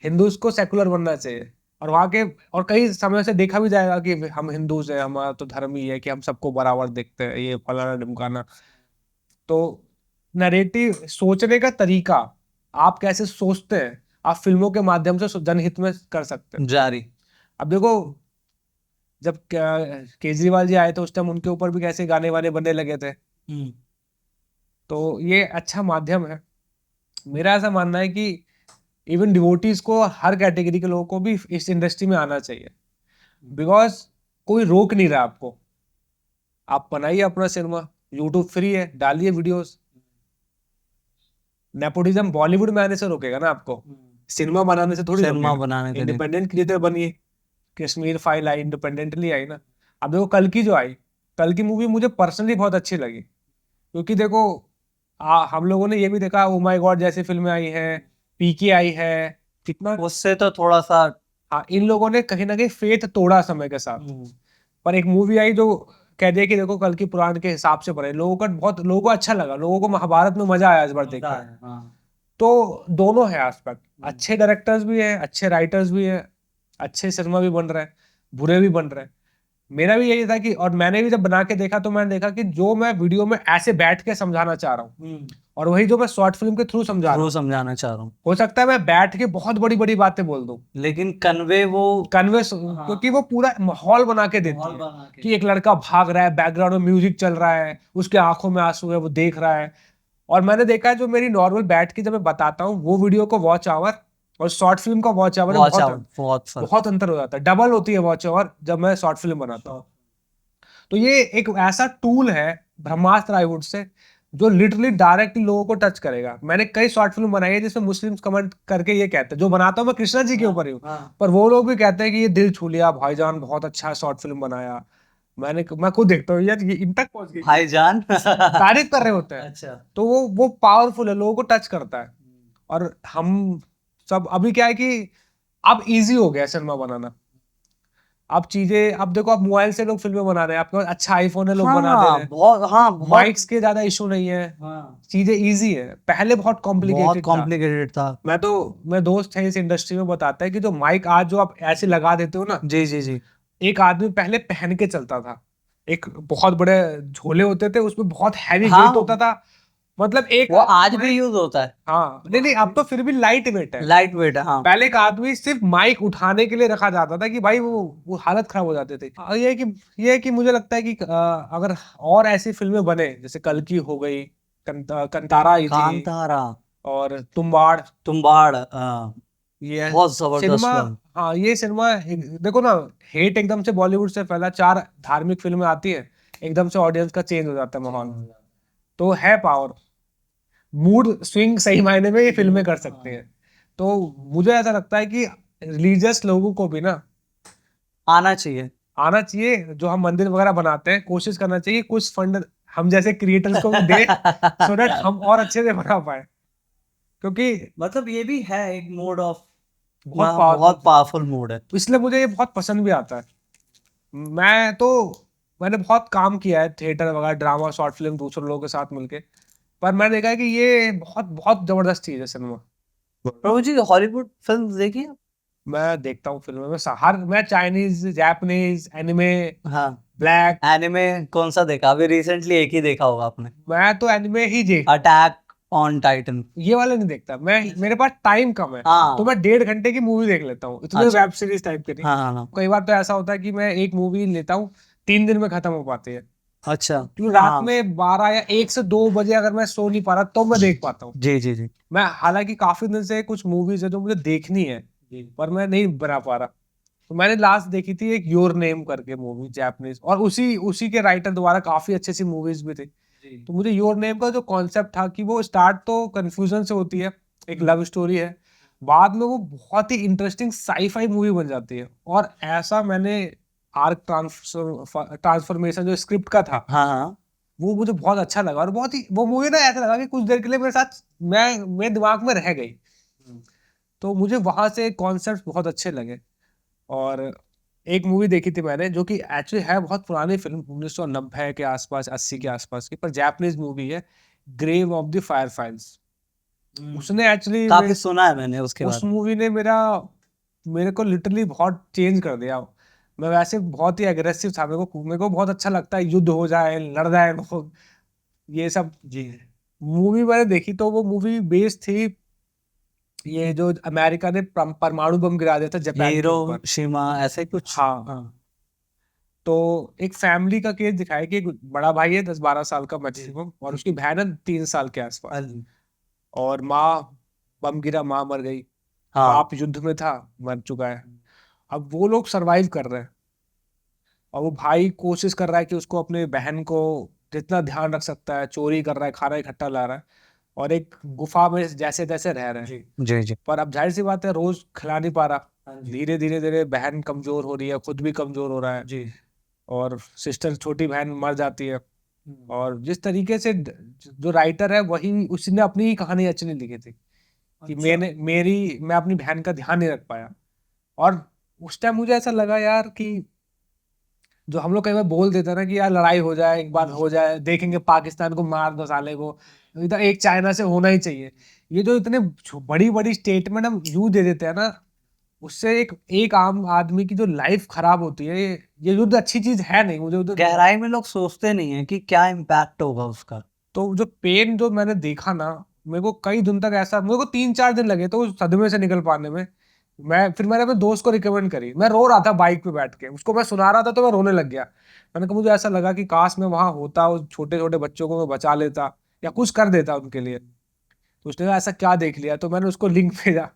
हिंदूज को सेकुलर बनना चाहिए, और वहां के, और कई समय से देखा भी जाएगा कि हम हिंदूज हैं, हमारा तो धर्म ही है कि हम सबको बराबर देखते हैं, ये फलाना ढिमकाना। तो नरेटिव सोचने का तरीका, आप कैसे सोचते हैं, आप फिल्मों के माध्यम से जनहित में कर सकते हैं। जारी। अब देखो जब केजरीवाल जी आए थे उस टाइम उनके ऊपर भी कैसे गाने वाने बनने लगे थे। तो ये अच्छा माध्यम है। मेरा ऐसा मानना है कि इवन डिवोटीज को, हर कैटेगरी के लोगों को भी इस इंडस्ट्री में आना चाहिए, बिकॉज कोई रोक नहीं रहा आपको। आप बनाइए अपना सिनेमा, यूट्यूब फ्री है, डालिए वीडियोस। नेपोटिज्म बॉलीवुड में आने से रोकेगा ना आपको, सिनेमा बनाने से थोड़ी सिनेमा रोकेगा। बनाने के लिए। इंडिपेंडेंट क्रिएटर बनिए। कश्मीर फाइल आई, इंडिपेंडेंटली आई ना। अब देखो कल की जो आई, कल की मूवी मुझे पर्सनली बहुत अच्छी लगी, क्योंकि देखो हम लोगों ने ये भी देखा ओ माय गॉड जैसी फिल्में आई हैं, पीके आई है, कितना उससे तो थोड़ा सा हाँ, इन लोगों ने कहीं ना कहीं फेथ तोड़ा समय के साथ। पर एक मूवी आई जो कह दिया कि देखो कल की पुराण के हिसाब से बने, लोगों को अच्छा लगा, लोगों को महाभारत में मजा आया इस बार देख कर। हाँ। तो दोनों है एस्पेक्ट, अच्छे डायरेक्टर्स भी हैं, अच्छे राइटर्स भी हैं, अच्छे सिनेमा भी बन रहे हैं, बुरे भी बन रहे हैं। मेरा भी यही था कि, और मैंने भी जब बना के देखा तो मैंने देखा कि जो मैं वीडियो में ऐसे बैठ के समझाना चाह रहा हूँ और वही जो मैं शॉर्ट फिल्म के थ्रू समझा रहा हूँ, समझाना चाह रहा हूँ, हो सकता है मैं बैठ के बहुत बड़ी बड़ी बातें बोल दूं, लेकिन कन्वे वो कन्वेंस, क्योंकि वो पूरा माहौल बना के देती है कि एक लड़का भाग रहा है, बैकग्राउंड में म्यूजिक चल रहा है, उसके आंखों में आंसू है, वो देख रहा है। और मैंने देखा है जो मेरी नॉर्मल बैठ के जब मैं बताता हूँ वो वीडियो को वॉच आवर और शॉर्ट फिल्म का वॉच आवर में बहुत अंतर हो जाता है, डबल होती है वॉच आवर जब मैं शॉर्ट फिल्म बनाता हूँ। तो ये एक ऐसा टूल है ब्रह्मास्त्र आईवुड से जो लिटरली डायरेक्टली लोगों को टच करेगा। मैंने कई शॉर्ट फिल्म बनाई है जिसमें मुस्लिम्स कमेंट करके ये कहते हैं, जो बनाता हूँ मैं कृष्णा जी के ऊपर ही हूँ, पर वो लोग भी कहते हैं कि ये दिल छू लिया भाईजान, बहुत अच्छा शॉर्ट फिल्म बनाया। मैं खुद देखता हूँ यार, ये इन तक पहुंच गई, भाईजान तारीफ कर रहे होते हैं। अच्छा। तो वो पावरफुल है, लोगों को टच करता है। और हम सब अभी क्या है कि अब इजी हो गया सिनेमा बनाना। अब चीजें, अब देखो, आप मोबाइल से लोग फिल्में बना रहे हैं, आपके पास अच्छा आईफोन है, लोग बना दे रहे हैं, बहुत माइक्स के ज्यादा इशू नहीं है, चीजें इजी है। पहले बहुत कॉम्प्लिकेटेड कॉम्प्लिकेटेड था। मैं दोस्त है इस इंडस्ट्री में बताता है कि जो माइक आज जो आप ऐसे लगा देते हो ना, जी जी जी, एक आदमी पहले पहन के चलता था, एक बहुत बड़े झोले होते थे, उसमें बहुत हैवी हाँ, वेट होता था, मतलब एक वो आज भी यूज होता है। हाँ, नहीं अब तो फिर भी लाइट वेट है, लाइट वेट है, हाँ। पहले एक आदमी सिर्फ माइक उठाने के लिए रखा जाता था कि भाई वो हालत खराब हो जाते थे। ये है कि मुझे लगता है कि अगर और ऐसी फिल्में बने, जैसे कल की हो गई, कंतारा आई थी, कांतारा और तुम्बाड़, तुम्बाड़, ये बहुत जबरदस्त सिनेमा, फिल्म। हाँ ये सिनेमा देखो ना, हेट एकदम से बॉलीवुड से फैला, 4 धार्मिक फिल्में आती है, एकदम से ऑडियंस का चेंज हो जाता है माहौल। तो है पावर, मूड स्विंग सही मायने में ये फिल्में कर सकती हैं। तो मुझे ऐसा लगता है कि रिलीजियस लोगों को भी ना आना चाहिए। आना चाहिए, जो हम मंदिर वगैरह बनाते हैं, कोशिश करना चाहिए कुछ फंड हम जैसे क्रिएटर्स को भी दे, सो दैट हम और अच्छे से बना पाए, क्योंकि मतलब ये भी है एक मोड ऑफ, बहुत पावरफुल मोड है। इसलिए मुझे ये बहुत पसंद भी आता है। मैंने बहुत काम किया है, थिएटर वगैरह, ड्रामा, शॉर्ट फिल्म, दूसरे लोगों के साथ मिलके, पर मैंने देखा है कि ये बहुत बहुत जबरदस्त चीज है सिनेमा। प्रभु जी, हॉलीवुड फिल्म देखी है? मैं देखता हूँ फिल्में में हर, मैं चाइनीज, जापानीज, एनिमे, हाँ। ब्लैक, एनिमे कौन सा देखा? अभी रिसेंटली एक ही देखा होगा आपने, मैं तो anime he attack on Titan. ये वाले नहीं देखता मैं, मेरे पास टाइम कम है, हाँ। तो मैं 1.5 घंटे की मूवी देख लेता हूँ, इतने अच्छा। वेब सीरीज टाइप के नहीं। हाँ हाँ हाँ। कई बार तो ऐसा होता है कि मैं एक मूवी लेता हूँ, 3 दिन में खत्म हो पाती है, अच्छा। क्योंकि रात हाँ। में 12 या 1 से 2 बजे अगर मैं सो नहीं पा रहा तो मैं देख पाता हूँ। जी जी जी। मैं हालांकि काफी दिन से कुछ मूवीज है जो मुझे देखनी है, पर मैं नहीं बना पा रहा। तो मैंने लास्ट देखी थी एक योर नेम करके मूवी, जापानीज, और उसी उसी के राइटर द्वारा काफी अच्छी सी मूवीज भी थी। तो मुझे योर नेम का जो कॉन्सेप्ट था कि वो स्टार्ट तो कंफ्यूजन से होती है, एक लव स्टोरी है, बाद में वो बहुत ही इंटरेस्टिंग साईफाई मूवी बन जाती है। और ऐसा मैंने आर्क ट्रांसफॉर्मेशन जो स्क्रिप्ट का था, हाँ हाँ। वो मुझे बहुत अच्छा लगा, और बहुत ही वो मूवी ना ऐसा लगा कि कुछ देर के लिए मेरे साथ, मेरे दिमाग में रह गई। तो मुझे वहां से कॉन्सेप्ट बहुत अच्छे लगे। और एक मूवी देखी थी मैंने जो कि एक्चुअली है बहुत पुरानी फिल्म, 1990 के आसपास, 80 के आसपास की, पर जापानीज मूवी है, ग्रेव ऑफ द फायरफाइल्स। उसने एक्चुअली काफी सुना है मैंने उसके उस बारे में। मूवी ने मेरे को लिटरली बहुत चेंज कर दिया। मैं वैसे बहुत ही एग्रेसिव था, मेरे को बहुत अच्छा लगता है युद्ध हो जाए, लड़ जाए लोग, ये सब। जी। मूवी मैंने देखी तो वो मूवी बेस्ड थी, ये जो अमेरिका ने परमाणु बम गिरा दिया था जापान के ऊपर, हिरोशिमा ऐसे कुछ। हाँ। हाँ। तो एक फैमिली का केस दिखाया कि एक बड़ा भाई है 10-12 साल का मैक्सिमम, और उसकी बहन है 3 साल के आसपास, और माँ, बम गिरा, माँ मर गई, हाँ। बाप युद्ध में था, मर चुका है। अब वो लोग सरवाइव कर रहे हैं, और वो भाई कोशिश कर रहा है कि उसको, अपने बहन को जितना ध्यान रख सकता है, चोरी कर रहा है, खाना इकट्ठा ला रहा है, और एक गुफा में जैसे तैसे रह रहे हैं। जी जी। पर अब जाहिर सी बात है, रोज खिला नहीं पा रहा, धीरे धीरे धीरे बहन कमजोर हो रही है, खुद भी कमजोर हो रहा है जी। और सिस्टर, छोटी बहन मर जाती है। और जिस तरीके से जो राइटर है वही, उसने अपनी ही कहानी एक्चुअली लिखी थी कि मैं अपनी बहन का ध्यान नहीं रख पाया, और उस टाइम मुझे ऐसा लगा यार कि जो हम लोग कई बार बोल देते हैं ना कि यार लड़ाई हो जाए, एक बार हो जाए, देखेंगे पाकिस्तान को मार दो साले को, इधर एक चाइना से होना ही चाहिए। ये जो इतने बड़ी बड़ी स्टेटमेंट हम यूं दे देते हैं ना, उससे एक एक आम आदमी की जो लाइफ खराब होती है, ये युद्ध अच्छी चीज है नहीं। मुझे उधर गहराई में लोग सोचते नहीं है कि क्या इम्पैक्ट होगा उसका। तो जो पेन जो मैंने देखा ना, मेरे को कई दिन तक ऐसा, मेरे को 3-4 दिन लगे तो उस सदमे से निकल पाने में। मैंने अपने दोस्त को रिकमेंड करी, मैं रो रहा था बाइक पे बैठ के, उसको मैं सुना रहा था तो मैं रोने लग गया। मैंने कहा मुझे ऐसा लगा कि काश मैं वहां होता, उस छोटे छोटे बच्चों को मैं बचा लेता या कुछ कर देता उनके लिए। तो उसने कहा ऐसा क्या देख लिया, तो मैंने उसको लिंक भेजा।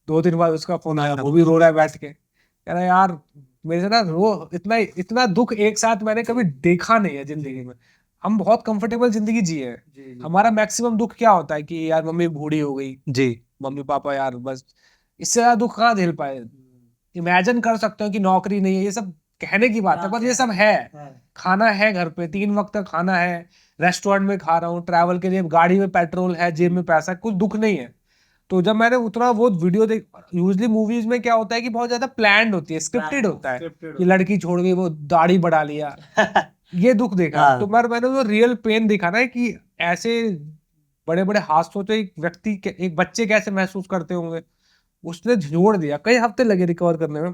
2 दिन बाद उसका फोन आया, वो भी रो रहा है बैठ के, कह रहा है यार मेरे से ना रो, इतना इतना दुख एक साथ मैंने कभी देखा नहीं है जिंदगी में। हम बहुत कंफर्टेबल जिंदगी जिए हैं। हमारा मैक्सिमम दुख क्या होता है कि यार मम्मी बूढ़ी हो गई, जी। मम्मी पापा यार बस, इससे ज्यादा दुख कहाँ झेल पाए। इमेजिन कर सकते हो कि नौकरी नहीं है, ये सब कहने की बात है पर ये सब है। खाना है घर पे, 3 वक्त का खाना है, रेस्टोरेंट में खा रहा हूँ, ट्रैवल के लिए गाड़ी में पेट्रोल है, जेब में पैसा, कुछ दुख नहीं है। तो जब मैंने उतना वो वीडियो देख, यूजली मूवीज में क्या होता है कि बहुत ज्यादा प्लान्ड होती है, स्क्रिप्टेड होता है कि लड़की छोड़ गई, वो दाढ़ी बढ़ा लिया, ये दुख देखा। तो मैंने वो रियल पेन देखा ना कि ऐसे बड़े बड़े हादसों से एक व्यक्ति एक बच्चे कैसे महसूस करते होंगे। उसने जोड़ दिया, कई हफ्ते लगे रिकवर करने में।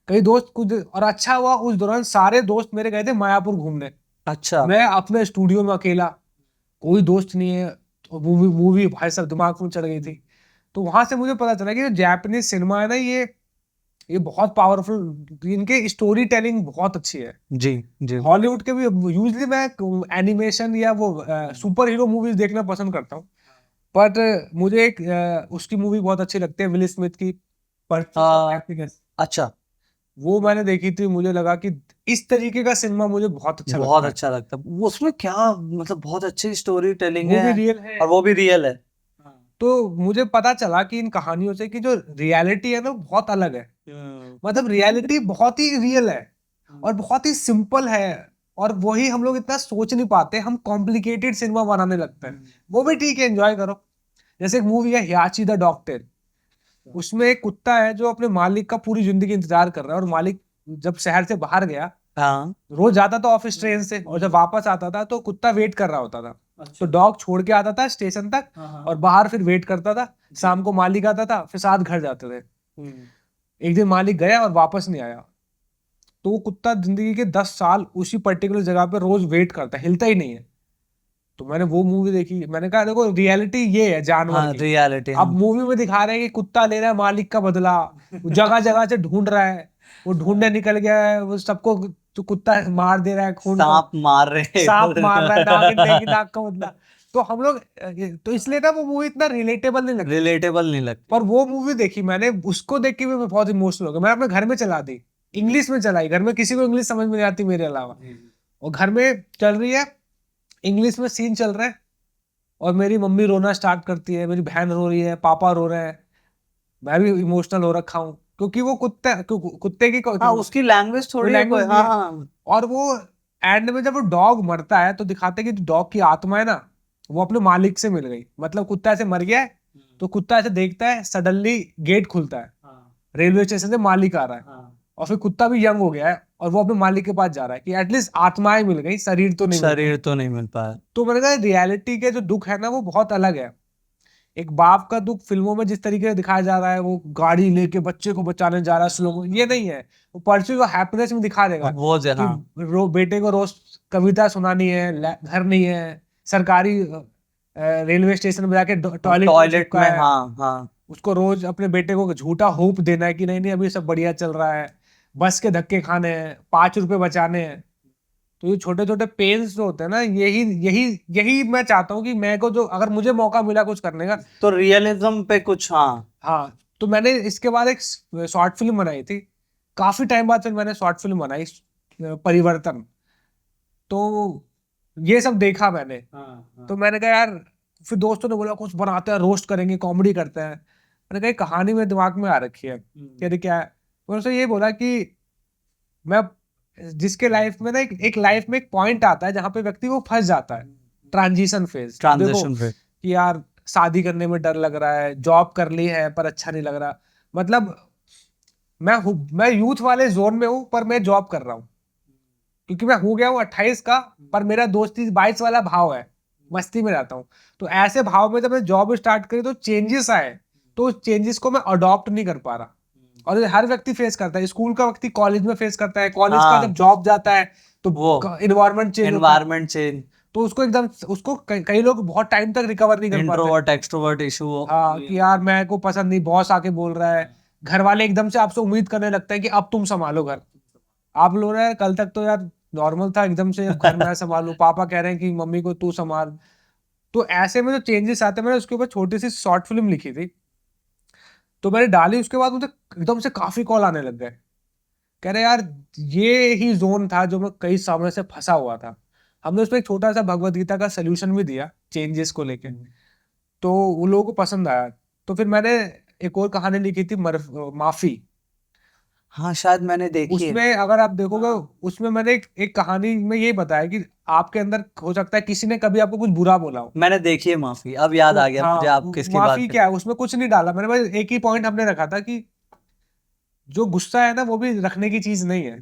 कई दोस्त कुछ, और अच्छा हुआ उस दौरान सारे दोस्त मेरे गए थे मायापुर घूमने। अच्छा। मैं अपने स्टूडियो में अकेला, कोई दोस्त नहीं है। तो मूवी मूवी भाई साहब दिमाग में चढ़ गई थी। तो वहां से मुझे पता चला कि जो जापानीज सिनेमा है ना, ये बहुत पावरफुल, इनके स्टोरी टेलिंग बहुत अच्छी है। जी जी। हॉलीवुड के भी यूजली मैं एनिमेशन या वो सुपर हीरो मूवीज देखना पसंद करता हूँ, बट मुझे एक उसकी मूवी बहुत अच्छी लगती है, विल स्मिथ की, परस्यूट ऑफ हैप्पीनेस। अच्छा। वो मैंने देखी थी, मुझे लगा कि इस तरीके का सिनेमा मुझे बहुत अच्छा बहुत लगता है। अच्छा लगता है उसमें, क्या मतलब बहुत अच्छी स्टोरी टेलिंग वो भी है रियल है। और वो भी रियल है। तो मुझे पता चला कि इन कहानियों से कि जो रियलिटी है ना, वो बहुत अलग है। मतलब रियलिटी बहुत ही रियल है और बहुत ही सिंपल है, और वही हम लोग इतना सोच नहीं पाते, हम कॉम्प्लिकेटेड सिनेमा बनाने लगते हैं। वो भी ठीक है, एंजॉय करो। जैसे एक मूवी है हियाची द डॉक्टर, उसमें एक कुत्ता है जो अपने मालिक का पूरी जिंदगी इंतजार कर रहा है, और मालिक जब शहर से बाहर गया, हाँ। रोज जाता था ऑफिस ट्रेन से, और जब वापस आता था तो कुत्ता वेट कर रहा होता था। तो डॉग छोड़ के आता था स्टेशन तक, और बाहर फिर वेट करता था। शाम को मालिक आता था, फिर साथ घर जाते थे। एक दिन मालिक गया और वापस नहीं आया, तो वो कुत्ता जिंदगी के 10 साल उसी पर्टिकुलर जगह पे रोज वेट करता है, हिलता ही नहीं है। तो मैंने वो मूवी देखी, मैंने कहा देखो रियलिटी ये है जानवर हाँ की। रियलिटी। अब मूवी में दिखा रहे हैं कि कुत्ता ले रहा है मालिक का बदला, वो जगह जगह से ढूंढ रहा है, वो ढूंढने निकल गया है, वो सबको जो कुत्ता मार दे रहा है, खून का सांप मार रहे सांप मार रहा है, नाक का बदला। तो हम लोग, तो इसलिए ना वो मूवी इतना रिलेटेबल नहीं लगती। रिलेटेबल नहीं लगती। पर वो मूवी देखी मैंने, उसको देख के भी मैं बहुत इमोशनल हो गया। मैं अपने घर में चला दी, इंग्लिश में चलाई, घर में किसी को इंग्लिश समझ में नहीं आती मेरे अलावा, और घर में चल रही है, इंग्लिश में सीन चल रहा है, और मेरी मम्मी रोना स्टार्ट करती है, मेरी बहन रो रही है, पापा रो रहे हैं, मैं भी इमोशनल हो रखा हूँ, क्योंकि वो कुत्ते की हाँ उसकी लैंग्वेज थोड़ी है कोई। लैंग्वेज हाँ हाँ। और वो एंड में जब वो डॉग मरता है तो दिखाते हैं कि डॉग की आत्मा है ना, वो अपने मालिक से मिल गई। मतलब कुत्ता ऐसे मर गया है, तो कुत्ता ऐसे देखता है, सडनली गेट खुलता है, रेलवे स्टेशन से मालिक आ रहा है, और फिर कुत्ता भी यंग हो गया है, और वो अपने मालिक के पास जा रहा है कि एटलीस्ट आत्माएं मिल गई, शरीर तो नहीं मिल शरीर पाया। तो नहीं मिल पाया। तो मैंने कहा रियलिटी के जो दुख है ना, वो बहुत अलग है। एक बाप का दुख फिल्मों में जिस तरीके से दिखाया जा रहा है, वो गाड़ी लेके बच्चे को बचाने जा रहा है स्लो, ये नहीं है। वो परस्यूट ऑफ हैप्पीनेस में दिखा देगा वो कि हाँ। बेटे को रोज कविता सुनानी है, घर नहीं है, सरकारी रेलवे स्टेशन में जाके टॉयलेट में। हाँ हाँ। उसको रोज अपने बेटे को झूठा होप देना है कि नहीं नहीं अभी सब बढ़िया चल रहा है, बस के धक्के खाने हैं, 5 रुपए बचाने हैं। तो ये छोटे छोटे पेन्स जो होते हैं ना, यही यही यही मैं चाहता हूँ कि मैं को, जो अगर मुझे मौका मिला कुछ करने का, तो रियलिज्म पे कुछ। हाँ। हाँ। तो मैंने इसके बाद एक शॉर्ट फिल्म बनाई थी, काफी टाइम बाद फिर मैंने शॉर्ट फिल्म बनाई, परिवर्तन। तो ये सब देखा मैंने। तो मैंने कहा यार, फिर दोस्तों ने बोला कुछ बनाते हैं, रोस्ट करेंगे, कॉमेडी करते हैं। मैंने कहा एक कहानी मेरे दिमाग में आ रखी है, कि अरे क्या है। तो मैंने उसे ये बोला कि मैं, जिसके लाइफ में ना एक लाइफ में एक पॉइंट आता है जहां पे व्यक्ति वो फंस जाता है, ट्रांजिशन फेज। ट्रांजिशन पे। कि यार शादी करने में डर लग रहा है, जॉब कर ली है पर अच्छा नहीं लग रहा, मतलब मैं यूथ वाले जोन में हूँ, पर मैं जॉब कर रहा हूँ, क्योंकि मैं हो गया हूँ 28 का, पर मेरा दोस्ती 22 वाला भाव है, मस्ती में रहता हूँ। तो ऐसे भाव में जब मैं जॉब स्टार्ट करी तो चेंजेस आए, तो चेंजेस को मैं अडॉप्ट नहीं कर पा रहा। और ये हर व्यक्ति फेस करता है, स्कूल का व्यक्ति कॉलेज में फेस करता है, कॉलेज का जब हाँ, जॉब जाता है तो वो इन्वायरमेंट चेंज होता है, एनवायरमेंट चेंज, तो उसको एकदम उसको कई लोग बहुत टाइम तक रिकवर नहीं कर पाते। Introvert extrovert issue. हाँ कि यार मेरे को पसंद नहीं, बॉस आके बोल रहा है, घर वाले एकदम से आपसे उम्मीद करने लगते हैं कि अब तुम संभालो घर। आप लोग रहे कल तक तो यार नॉर्मल था, एकदम से अब घर मैं संभालू, पापा कह रहे हैं कि मम्मी को तू संभाल। तो ऐसे में जो चेंजेस आते हैं, मैंने उसके ऊपर छोटी सी शॉर्ट फिल्म लिखी थी, तो मैंने डाली, उसके बाद मुझे एकदम से काफी कॉल आने लग गए, कह रहे यार ये ही जोन था जो मैं कई सामने से फंसा हुआ था। हमने उसमें एक छोटा सा भगवत गीता का सोल्यूशन भी दिया चेंजेस को लेके, तो वो लोगों को पसंद आया। तो फिर मैंने एक और कहानी लिखी थी माफी। हाँ, शायद मैंने देखी है। उसमें अगर आप देखोगे, उसमें मैंने एक कहानी में ये बताया कि आपके अंदर हो सकता है किसी ने कभी आपको कुछ बुरा बोला हो। मैंने देखी है माफी, अब याद तो आ गया मुझे हाँ, आप किसकी बात माफी कर। क्या है, उसमें कुछ नहीं डाला मैंने, बस एक ही पॉइंट हमने रखा था कि जो गुस्सा है ना वो भी रखने की चीज नहीं है,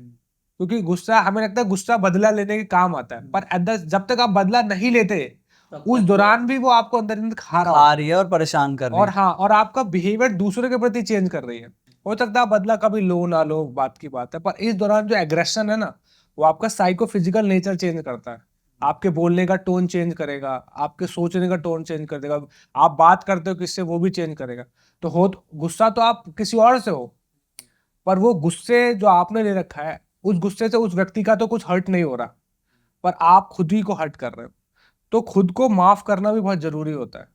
क्योंकि गुस्सा हमें लगता है गुस्सा बदला लेने के काम आता है, पर जब तक आप बदला नहीं लेते उस दौरान भी वो आपको अंदर अंदर खा रहा खा होता है। रही है और परेशान कर रही और है। हाँ, और आपका बिहेवियर दूसरे के प्रति चेंज कर रही है। हो सकता है आप बदला कभी लो ना लो, बात की बात है, पर इस दौरान जो एग्रेशन है ना, वो आपका साइको फिजिकल नेचर चेंज करता है। आपके बोलने का टोन चेंज करेगा, आपके सोचने का टोन चेंज कर देगा, आप बात करते हो किससे वो भी चेंज करेगा। तो हो गुस्सा तो आप किसी और से हो, पर वो गुस्से जो आपने ले रखा है, उस गुस्से से उस व्यक्ति का तो कुछ हर्ट नहीं हो रहा, पर आप खुद ही को हर्ट कर रहे हो। तो खुद को माफ करना भी बहुत जरूरी होता है,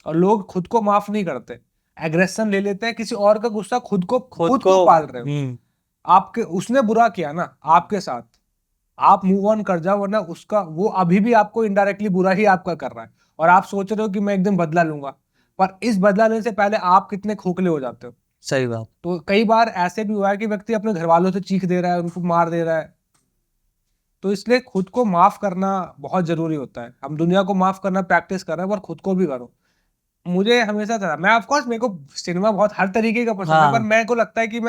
और लोग खुद को माफ नहीं करते, एग्रेशन ले लेते हैं, किसी और का गुस्सा खुद खुद को। को पाल रहे हो। हम्म। आपके उसने बुरा किया ना आपके साथ, आप मूव ऑन कर जाओ, वरना उसका वो अभी भी आपको इनडायरेक्टली बुरा ही आपका कर रहा है, और आप सोच रहे हो कि मैं एक दिन बदला लूंगा, पर इस बदला लेने से पहले आप कितने खोखले हो जाते हो। सही बात। तो कई बार ऐसे भी हुआ है कि व्यक्ति अपने घर वालों से चीख दे रहा है, उनको मार दे रहा है। तो इसलिए खुद को माफ करना बहुत जरूरी होता है। हम दुनिया को माफ करना प्रैक्टिस कर रहे हैं, पर खुद को भी करो। मुझे हमेशा था, मैं ऑफ कोर्स मेरे को सिनेमा बहुत हर तरीके का पसंद है, पर हाँ, मेरे को लगता है कि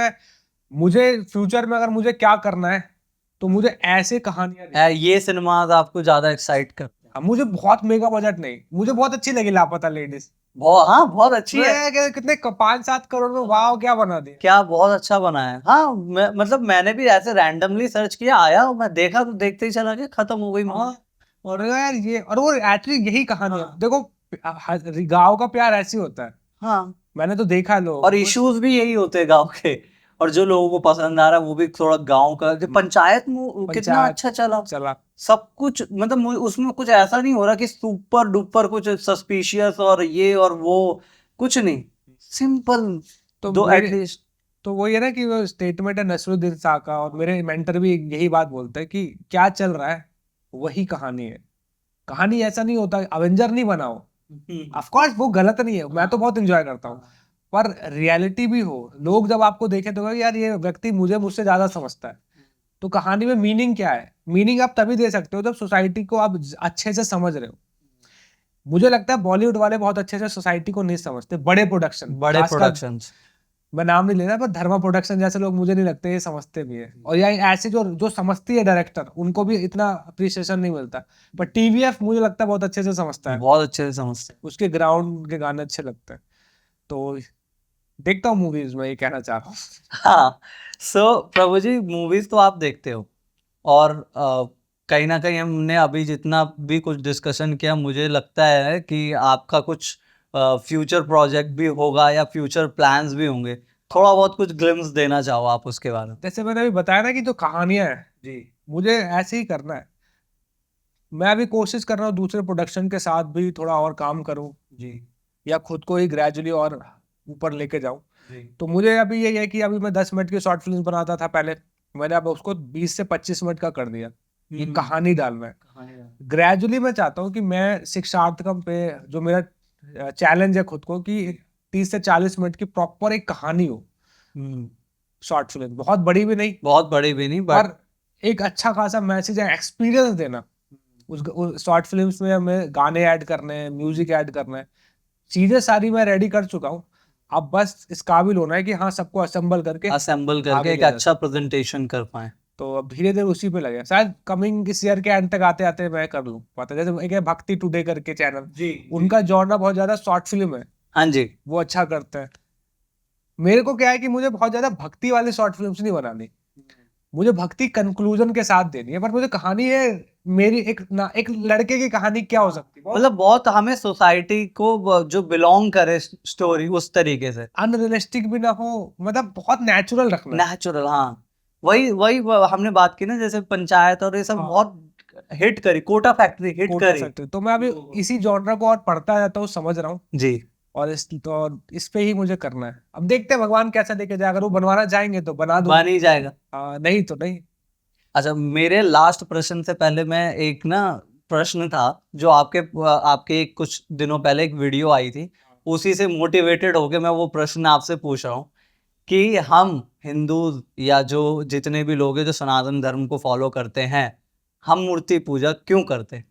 मुझे फ्यूचर में अगर मुझे क्या करना है, तो मुझे ऐसे कहानियां ये सिनेमाज आपको ज्यादा एक्साइट करते हैं। मुझे बहुत मेगा बजट नहीं, मुझे बहुत अच्छी लगी लापता लेडीज। बहुत, हाँ, बहुत अच्छी है। कितने 5-7 करोड़ में वाह क्या बना दिया। क्या बहुत अच्छा बना है। हाँ, मतलब मैंने भी ऐसे रैंडमली सर्च किया, आया मैं देखा तो देखते ही चला गया, खत्म हो गई हाँ, मूवी। और यार ये और वो एक्चुअली यही कहानी है, देखो गाँव का प्यार ऐसे होता है, हाँ, मैंने तो देखा और लोग। इश्यूज भी यही होते हैं गांव के। और जो लोगों को पसंद आ रहा है वो भी थोड़ा गांव का, जो पंचायत में कितना पंचायत अच्छा चला। चला। सब कुछ मतलब उसमें कुछ ऐसा नहीं हो रहा कि सुपर डुपर कुछ सस्पिशियस और ये और वो, कुछ नहीं, सिंपल। तो दो मेरे एटलीस्ट। तो वो ये ना कि वो स्टेटमेंट है नसरुद्दीन शाह का, और मेरे मेंटर भी यही बात बोलते हैं कि क्या चल रहा है वही कहानी है। कहानी ऐसा नहीं होता, अवेंजर नहीं बनाओ, ऑफ कोर्स वो गलत नहीं है, मैं तो बहुत एंजॉय करता हूँ, पर रियलिटी भी हो, लोग जब आपको देखें तो कहें, यार ये व्यक्ति मुझसे ज्यादा समझता है। तो कहानी में मीनिंग क्या है, मीनिंग आप तभी दे सकते हो जब सोसाइटी को आप अच्छे से समझ रहे हो। मुझे लगता है बॉलीवुड वाले बहुत अच्छे से सोसाइटी को नहीं समझते, बड़े प्रोडक्शन, बड़े खासकर प्रोडक्शंस। मैं नाम नहीं लेना, पर धर्मा प्रोडक्शन जैसे लोग मुझे नहीं लगते ये समझते भी है, और या ऐसे जो जो समझती है डायरेक्टर, उनको भी इतना अप्रिसिएशन नहीं मिलता। पर टीवीएफ मुझे लगता है बहुत अच्छे से समझता है, बहुत अच्छे से समझते उसके ग्राउंड के गाने अच्छे लगते हैं। तो देखता हूँ मूवीज में, ये कहना चाह रहा हूँ। हैं। हाँ। सो प्रभु जी, मूवीज तो आप देखते हो, और कहीं ना कहीं हमने अभी जितना भी कुछ डिस्कशन किया, मुझे लगता है कि आपका कुछ फ्यूचर प्रोजेक्ट भी होगा या फ्यूचर प्लान्स भी होंगे। थोड़ा बहुत कुछ ग्लिम्स देना चाहो आप उसके बारे में। जैसे मैंने अभी बताया ना कि जो कहानियां हैं जी, मुझे ऐसे ही करना है। मैं अभी कोशिश कर रहा हूँ दूसरे प्रोडक्शन के साथ भी थोड़ा और काम करूँ जी, या खुद को ही ग्रेजुअली और ऊपर लेके जाऊं। तो मुझे अभी यही है कि अभी मैं 10 मिनट की शॉर्ट फिल्म बनाता था पहले, मैंने अब उसको 20 से 25 मिनट का कर दिया। ये कहानी डालना है। ग्रेजुअली मैं चाहता हूँ कि मैं शिक्षार्थकम पे, जो मेरा चैलेंज है खुद को, कि 30 से 40 मिनट की प्रॉपर एक कहानी हो, शॉर्ट फिल्म, बहुत बड़ी भी नहीं, बहुत बड़ी भी नहीं, बट पर एक अच्छा खासा मैसेज है, एक्सपीरियंस देना। उस शॉर्ट फिल्म्स में हमें गाने ऐड करने हैं, म्यूजिक ऐड करना है, चीजें सारी मैं रेडी कर चुका हूँ। अब बस इस काबिल होना है कि हाँ सबको असेंबल करके असेंबल करके आगे एक ले जा अच्छा प्रेजेंटेशन कर पाए। तो अब धीरे धीरे उसी पे लगे, शायद कमिंग इस ईयर के एंड तक आते आते मैं कर लूँ पता। जैसे एक है भक्ति टुडे करके चैनल, जी उनका जॉनर बहुत ज्यादा शॉर्ट फिल्म है, हाँ जी। वो अच्छा करते हैं। मेरे को क्या है कि मुझे बहुत ज्यादा भक्ति वाली शॉर्ट फिल्म्स नहीं बनानी, मुझे भक्ति कंक्लूजन के साथ देनी है, पर मुझे कहानी है मेरी एक लड़के की कहानी क्या हो सकती है, मतलब बहुत हमें सोसाइटी को जो बिलोंग करे स्टोरी उस तरीके से, अनरियलिस्टिक भी ना हो, मतलब बहुत नेचुरल रखना है। नेचुरल। हाँ वही वही हमने बात की ना, जैसे पंचायत और ये सब हाँ। बहुत हिट करी, कोटा फैक्ट्री हिट कोटा करी। फैक्ट्री, तो मैं अभी इसी जॉनर को और पढ़ता जाता हूँ, समझ रहा हूँ, जी। और इस पे ही मुझे करना है। अब देखते हैं भगवान कैसा लेके जाए, अगर वो बनवाना चाहेंगे तो बना दूंगा, बन ही जाएगा। नहीं तो नहीं। अच्छा, मेरे लास्ट प्रश्न से पहले मैं एक ना प्रश्न था जो आपके कुछ दिनों पहले एक वीडियो आई थी, उसी से मोटिवेटेड होके मैं वो प्रश्न आपसे पूछ रहा हूँ कि हम हिंदू या जो जितने भी लोग हैं जो सनातन धर्म को फॉलो करते हैं, हम मूर्ति पूजा क्यों करते हैं?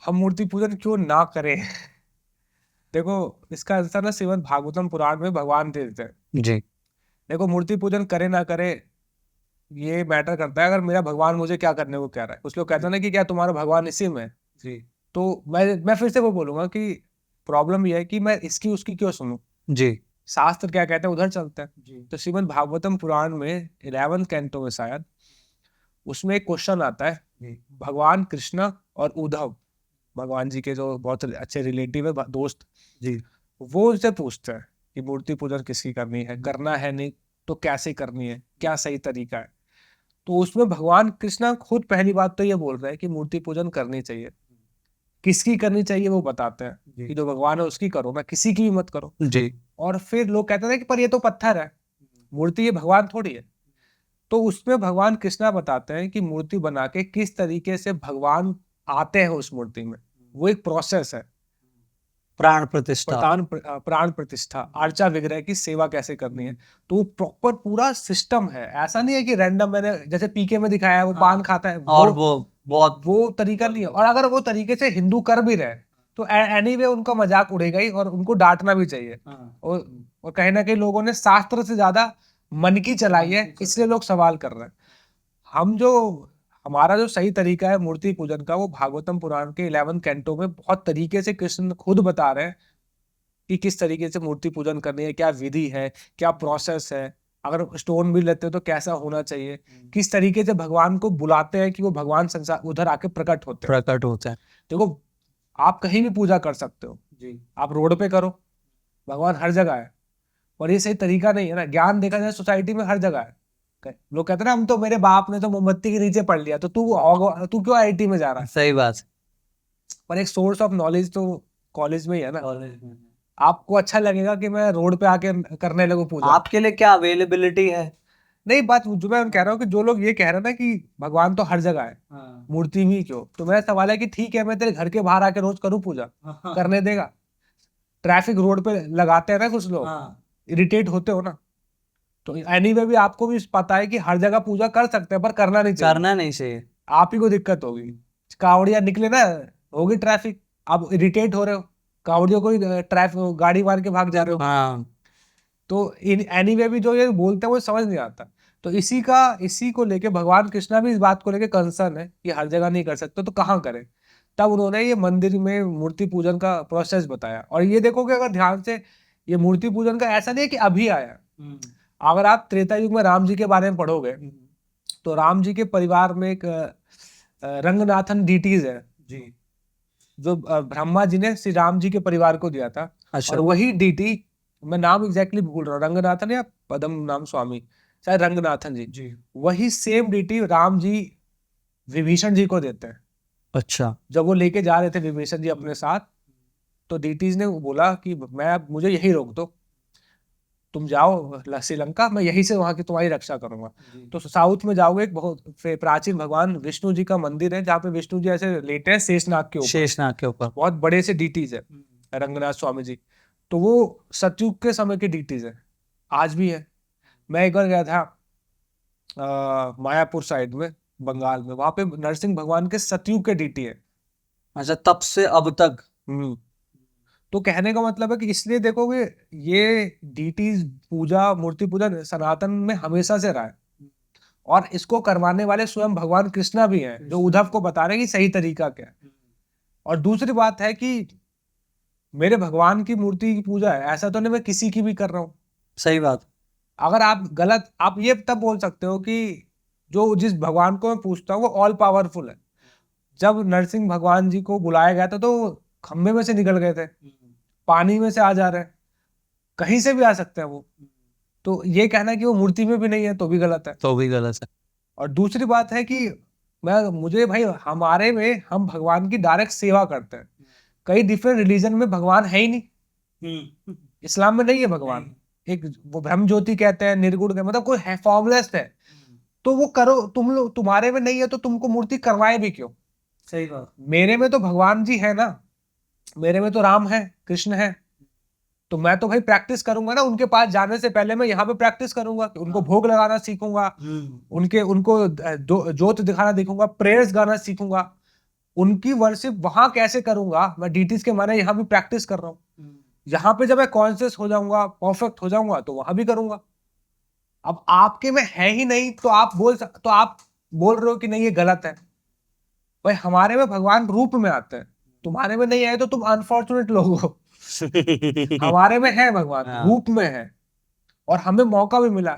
हम मूर्ति पूजन क्यों ना करें? देखो, इसका आंसर ना श्रीमद् भागवतम पुराण में भगवान दे देते हैं। जी। देखो, मूर्ति पूजन करे ना करे ये मैटर करता है, अगर मेरा भगवान मुझे क्या करने को कह रहा है। कुछ लोग कहते हैं ना कि क्या तुम्हारा भगवान इसी में है? जी। तो मैं फिर से वो बोलूंगा कि प्रॉब्लम ये है कि मैं इसकी उसकी क्यों सुनूं। जी। शास्त्र क्या कहते हैं उधर चलते हैं। जी। तो श्रीमद् भागवतम पुराण में 11th कैंटो में शायद, उसमें एक क्वेश्चन आता है, भगवान कृष्ण और उद्धव, भगवान जी के जो बहुत अच्छे रिलेटिव है, दोस्त, जी। वो उनसे पूछते हैं कि मूर्ति पूजन किसकी करनी है, करना है नहीं तो कैसे करनी है, क्या सही तरीका है। तो उसमें भगवान कृष्ण खुद पहली बात तो ये बोल रहे हैं कि मूर्ति पूजन करनी चाहिए। किसकी करनी चाहिए वो बताते हैं कि जो भगवान है उसकी करो ना, किसी की भी मत करो। जी। और फिर लोग कहते हैं कि पर ये तो पत्थर है, मूर्ति ये भगवान थोड़ी है। तो उसमें भगवान कृष्णा बताते हैं कि मूर्ति बना के किस तरीके से भगवान आते हैं उस मूर्ति में, वो एक प्रोसेस है। प्राण प्रतिष्ठा। प्राण प्रतिष्ठा, आर्चा विग्रह की सेवा कैसे करनी है, तो वो प्रॉपर पूरा सिस्टम है। ऐसा नहीं है कि रैंडम मैंने जैसे पीके में दिखाया है वो पान खाता है, और वो बहुत वो तरीका नहीं है। और अगर वो तरीके से हिंदू कर भी रहे तो एनीवे उनका मजाक उड़ेगा ही, और उनको डांटना भी चाहिए। और कहीं ना कहीं लोगों ने शास्त्र से ज्यादा मन की चलाई है, इसलिए लोग सवाल कर रहे हैं। हम जो हमारा जो सही तरीका है मूर्ति पूजन का, वो भागवतम पुराण के 11 कैंटो में बहुत तरीके से कृष्ण खुद बता रहे हैं कि किस तरीके से मूर्ति पूजन करनी है, क्या विधि है, क्या प्रोसेस है, अगर स्टोन भी लेते हो तो कैसा होना चाहिए, किस तरीके से भगवान को बुलाते हैं कि वो भगवान संसार उधर आके प्रकट होते हैं। प्रकट होता है। देखो, आप कहीं भी पूजा कर सकते हो जी, आप रोड पे करो, भगवान हर जगह है। और ये सही तरीका नहीं है ना, ज्ञान देखा जाए सोसाइटी में हर जगह है। लोग कहते हैं ना हम तो, मेरे बाप ने तो मोमबत्ती के नीचे पढ़ लिया, तो तू क्यों आईआईटी में जा रहा है? सही बात। पर एक सोर्स ऑफ नॉलेज तो कॉलेज में ही है ना। कॉलेज में आपको अच्छा लगेगा कि मैं रोड पे आके करने लगूं पूजा? आपके लिए क्या अवेलेबिलिटी है? नहीं, बात जो मैं कह रहा हूँ कि जो लोग ये कह रहे हैं ना कि भगवान तो हर जगह है, मूर्ति में ही क्यों, तो मेरा सवाल है कि ठीक है मैं तेरे घर के बाहर आके रोज करूँ पूजा, करने देगा? ट्रैफिक रोड पे लगाते हैं ना कुछ लोग, इरिटेट होते हो ना। तो एनीवे भी आपको भी पता है कि हर जगह पूजा कर सकते हैं, पर करना नहीं चाहिए। करना नहीं चाहिए। आप ही को दिक्कत होगी, कावड़िया निकले ना, होगी ट्रैफिक, आप इरिटेट हो रहे हो, कावड़ियों को ट्रैफिक गाड़ी मार के भाग जा रहे हो। हाँ। तो इन एनीवे भी जो ये बोलते हैं वो समझ नहीं आता। तो इसी को लेके भगवान कृष्णा भी इस बात को लेके कंसर्न है कि हर जगह नहीं कर सकते तो कहाँ करें। तब उन्होंने ये मंदिर में मूर्ति पूजन का प्रोसेस बताया। और ये देखो कि अगर ध्यान से, ये मूर्ति पूजन का ऐसा नहीं है कि अभी आया। अगर आप त्रेता युग में राम जी के बारे में पढ़ोगे तो राम जी के परिवार में एक रंगनाथन डीटीज है जी, जो ब्रह्मा जी ने श्री राम जी के परिवार को दिया था। अच्छा। और वही डीटी, मैं नाम एग्जैक्टली भूल रहा हूँ, रंगनाथन या पदम नाम स्वामी, शायद रंगनाथन जी, वही सेम डीटी राम जी विभीषण जी को देते हैं। अच्छा। जब वो लेके जा रहे थे विभीषण जी अपने साथ, तो डीटीज ने बोला कि मुझे यही रोक दो, तुम जाओ श्रीलंका, मैं यहीं से वहां की तुम्हारी रक्षा करूंगा। तो साउथ में जाओगे, एक बहुत प्राचीन भगवान विष्णु जी का मंदिर है जहाँ पे विष्णु जी ऐसे लेटे हैं शेषनाग के ऊपर। शेषनाग के ऊपर बहुत बड़े से डीटीज है रंगनाथ स्वामी जी। तो वो सतयुग के समय के डीटीज है, आज भी है। मैं एक बार गया था मायापुर साइड में, बंगाल में, वहां पे नरसिंह भगवान के सतयुग के डीटी है। अच्छा, तब से अब तक। तो कहने का मतलब है कि इसलिए देखोगे ये डीटीज पूजा, मूर्ति पूजा सनातन में हमेशा से रहा है, और इसको करवाने वाले स्वयं भगवान कृष्णा भी हैं, जो उद्धव को बता रहे हैं कि सही तरीका क्या है। और दूसरी बात है कि मेरे भगवान की मूर्ति की पूजा है, ऐसा तो नहीं मैं किसी की भी कर रहा हूँ। सही बात। अगर आप गलत, आप ये तब बोल सकते हो कि जो जिस भगवान को मैं पूछता हूँ वो ऑल पावरफुल है। जब नरसिंह भगवान जी को बुलाया गया था तो खंबे में से निकल गए थे, पानी में से आ जा रहे हैं, कहीं से भी आ सकते हैं वो। तो ये कहना कि वो मूर्ति में भी नहीं है तो भी गलत है। तो भी गलत है। और दूसरी बात है कि मुझे भाई, हमारे में हम भगवान की डायरेक्ट सेवा करते हैं। कई डिफरेंट रिलीजन में भगवान है ही नहीं। इस्लाम में नहीं है भगवान। एक वो ब्रह्म ज्योति कहते हैं, निर्गुण का मतलब कोई है, फॉर्मलेस है। तो वो करो, तुम लोग तुम्हारे में नहीं है तो तुमको मूर्ति करवाए भी क्यों? सही बात। मेरे में तो भगवान जी है ना, मेरे में तो राम है, कृष्ण है। तो मैं तो भाई प्रैक्टिस करूंगा ना, उनके पास जाने से पहले मैं यहाँ पे प्रैक्टिस करूंगा, उनको भोग लगाना सीखूंगा, उनको ज्योत दिखाना देखूंगा, प्रेयर्स गाना सीखूंगा, उनकी वर्शिप वहां कैसे करूंगा। मैं डीटीज के माने यहाँ भी प्रैक्टिस कर रहा हूँ। यहाँ पे जब मैं कॉन्शियस हो जाऊंगा, परफेक्ट हो जाऊंगा, तो वहां भी करूंगा। अब आपके में है ही नहीं तो आप बोल रहे हो कि नहीं ये गलत है। भाई हमारे में भगवान रूप में आते हैं, तुम्हारे में नहीं आए तो तुम अनफॉर्चुनेट लोग हो। हमारे में है भगवान, रूप में है, और हमें मौका भी मिला।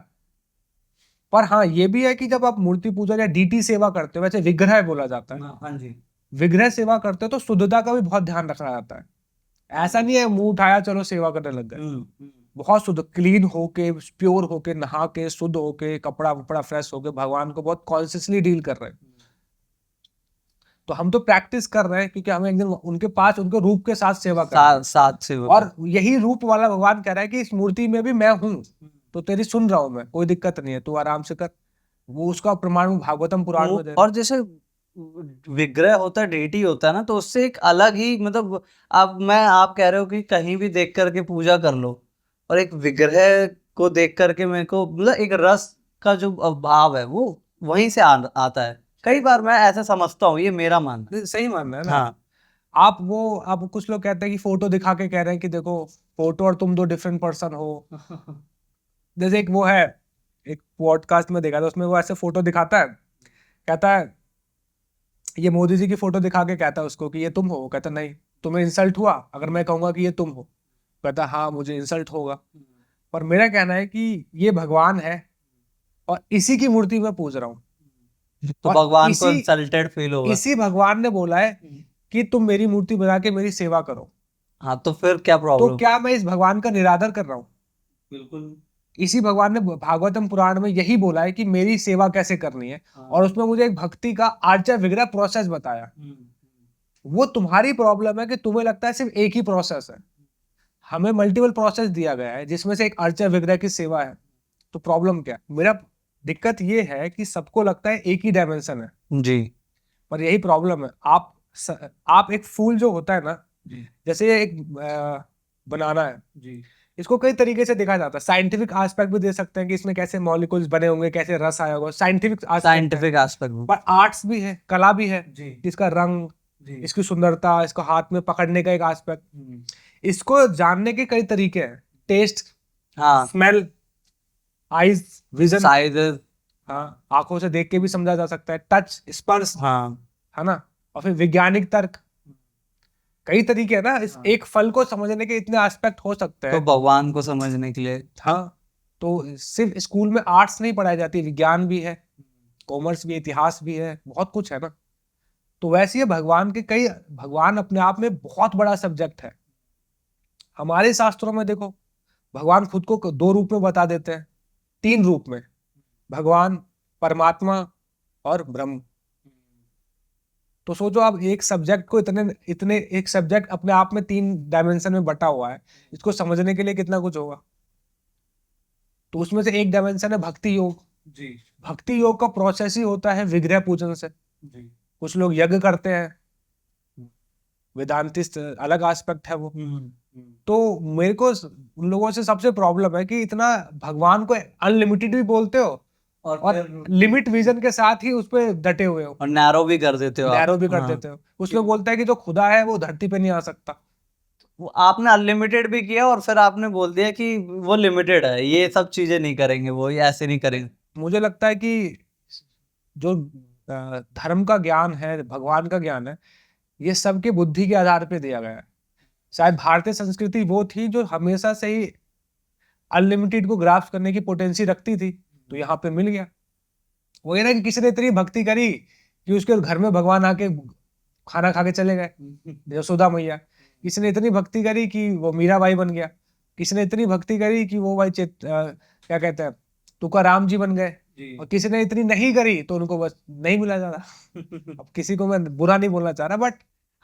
पर हाँ ये भी है कि जब आप मूर्ति पूजा या डीटी सेवा करते हो, वैसे विग्रह बोला जाता है, हाँ जी, विग्रह सेवा करते हो तो शुद्धता का भी बहुत ध्यान रखना जाता है। ऐसा नहीं है मुंह उठाया चलो सेवा करने लग गए। बहुत शुद्ध, क्लीन होके, प्योर होके, नहा के, शुद्ध होके, कपड़ा वपड़ा फ्रेश होके भगवान को बहुत कॉन्शियसली डील कर रहे हैं। तो हम तो प्रैक्टिस कर रहे हैं क्योंकि हमें एक दिन उनके पास उनके रूप के साथ सेवा करना साथ से और यही रूप वाला भगवान कह रहा है कि इस मूर्ति में भी मैं हूँ, तो तेरी सुन रहा हूं मैं, कोई दिक्कत नहीं है, तू आराम से कर। वो उसका प्रमाण भागवतम पुराण में दे रहा है। और जैसे विग्रह होता है, डेटी होता है ना, तो उससे एक अलग ही मतलब, आप कह रहे हो कि कहीं भी देख करके पूजा कर लो, और एक विग्रह को देख करके मेरे को मतलब एक रस का जो भाव है वो वहीं से आता है। कई बार मैं ऐसा समझता हूँ, ये मेरा मानना सही मानना है है। ना। हाँ, आप कुछ लोग कहते हैं कि फोटो दिखा के कह रहे हैं कि देखो फोटो और तुम दो डिफरेंट पर्सन हो। जैसे एक वो है, एक पॉडकास्ट में देखा था, उसमें वो ऐसे फोटो दिखाता है, कहता है ये मोदी जी की फोटो दिखा के कहता है उसको कि ये तुम हो। वो कहता नहीं, तुम्हें इंसल्ट हुआ अगर मैं कहूंगा कि ये तुम हो? कहता हाँ मुझे इंसल्ट होगा। पर मेरा कहना है कि ये भगवान है और इसी की मूर्ति में पूज रहा हूँ, तो और भगवान को इंसल्टेड फील होगा। इसी भगवान ने बोला है कि तुम मेरी मूर्ति बना के मेरी सेवा करो। हाँ, तो फिर क्या तो प्रॉब्लम? क्या मैं इस भगवान का निरादर कर रहा हूँ? बिल्कुल। इसी भगवान ने भागवतम पुराण में यही बोला है कि मेरी सेवा कैसे करनी है। और उसमें मुझे एक भक्ति का आर्चा विग्रह प्रोसेस बताया। वो तुम्हारी प्रॉब्लम है कि तुम्हें लगता है सिर्फ एक ही प्रोसेस है। हमें मल्टीपल प्रोसेस दिया गया है जिसमें से एक अर्चा विग्रह की सेवा है। तो प्रॉब्लम क्या है? मेरा दिक्कत ये है कि सबको लगता है एक ही डायमेंशन है जी। पर यही प्रॉब्लम है। आप एक फूल जो होता है ना, जैसे एक बनाना है जी, इसको कई तरीके से देखा जाता है। साइंटिफिक एस्पेक्ट भी दे सकते हैं कि इसमें कैसे मॉलिक्यूल्स बने होंगे, कैसे रस आया होगा, साइंटिफिक एस्पेक्ट। पर आर्ट्स भी है, कला भी है जी, इसका रंग जी, इसकी सुंदरता, इसको हाथ में पकड़ने का एक एस्पेक्ट, इसको जानने के कई तरीके हैं। टेस्ट, हाँ, स्मेल, आईज, विजन, साइज, हाँ आंखों से देख के भी समझा जा सकता है, टच, स्पर्श, हाँ, है ना। और फिर वैज्ञानिक तर्क, कई तरीके है ना। इस एक फल को समझने के इतने एस्पेक्ट हो सकते हैं। तो भगवान को समझने के लिए हाँ, तो सिर्फ स्कूल में आर्ट्स नहीं पढ़ाई जाती, विज्ञान भी है, कॉमर्स भी, इतिहास भी है, बहुत कुछ है ना। तो वैसे ही भगवान अपने आप में बहुत बड़ा सब्जेक्ट है। हमारे शास्त्रों में देखो भगवान खुद को दो रूप में बता देते हैं, तीन रूप में, भगवान, परमात्मा और ब्रह्म। तो सोचो आप एक सब्जेक्ट को इतने एक सब्जेक्ट अपने आप में तीन डायमेंशन में बटा हुआ है, इसको समझने के लिए कितना कुछ होगा। तो उसमें से एक डायमेंशन है भक्ति योग जी। भक्ति योग का प्रोसेस ही होता है विग्रह पूजन से जी। कुछ लोग यज्ञ करते हैं, वेदांतिस्ट अलग एस्पेक्ट है वो। तो मेरे को उन लोगों से सबसे प्रॉब्लम है कि इतना भगवान को अनलिमिटेड भी बोलते हो और लिमिट विजन के साथ ही उस पर डटे हुए हो, और नैरो भी कर देते हो। नैरो भी कर देते हो। उसमें बोलता है कि जो खुदा है वो धरती पे नहीं आ सकता। वो आपने अनलिमिटेड भी किया और फिर आपने बोल दिया कि वो लिमिटेड है, ये सब चीजें नहीं करेंगे, वो ये ऐसे नहीं करेंगे। मुझे लगता है कि जो धर्म का ज्ञान है, भगवान का ज्ञान है, ये सबके बुद्धि के आधार पे दिया गया है। शायद भारतीय संस्कृति वो थी जो हमेशा से ही अनलिमिटेड को ग्रास्प करने की पोटेंसी रखती थी, तो यहाँ पे मिल गया। वो ये ना कि किसी ने इतनी भक्ति करी कि उसके घर में भगवान आके खाना खा के चले गए, यशोदा मैया। किसी ने इतनी भक्ति करी कि वो मीराबाई बन गया। किसी ने इतनी भक्ति करी कि वो भाई क्या कहते हैं, तुकाराम जी बन गए। और किसी ने इतनी नहीं करी तो उनको बस नहीं मिला ज्यादा। अब किसी को मैं बुरा नहीं बोलना चाह रहा, बट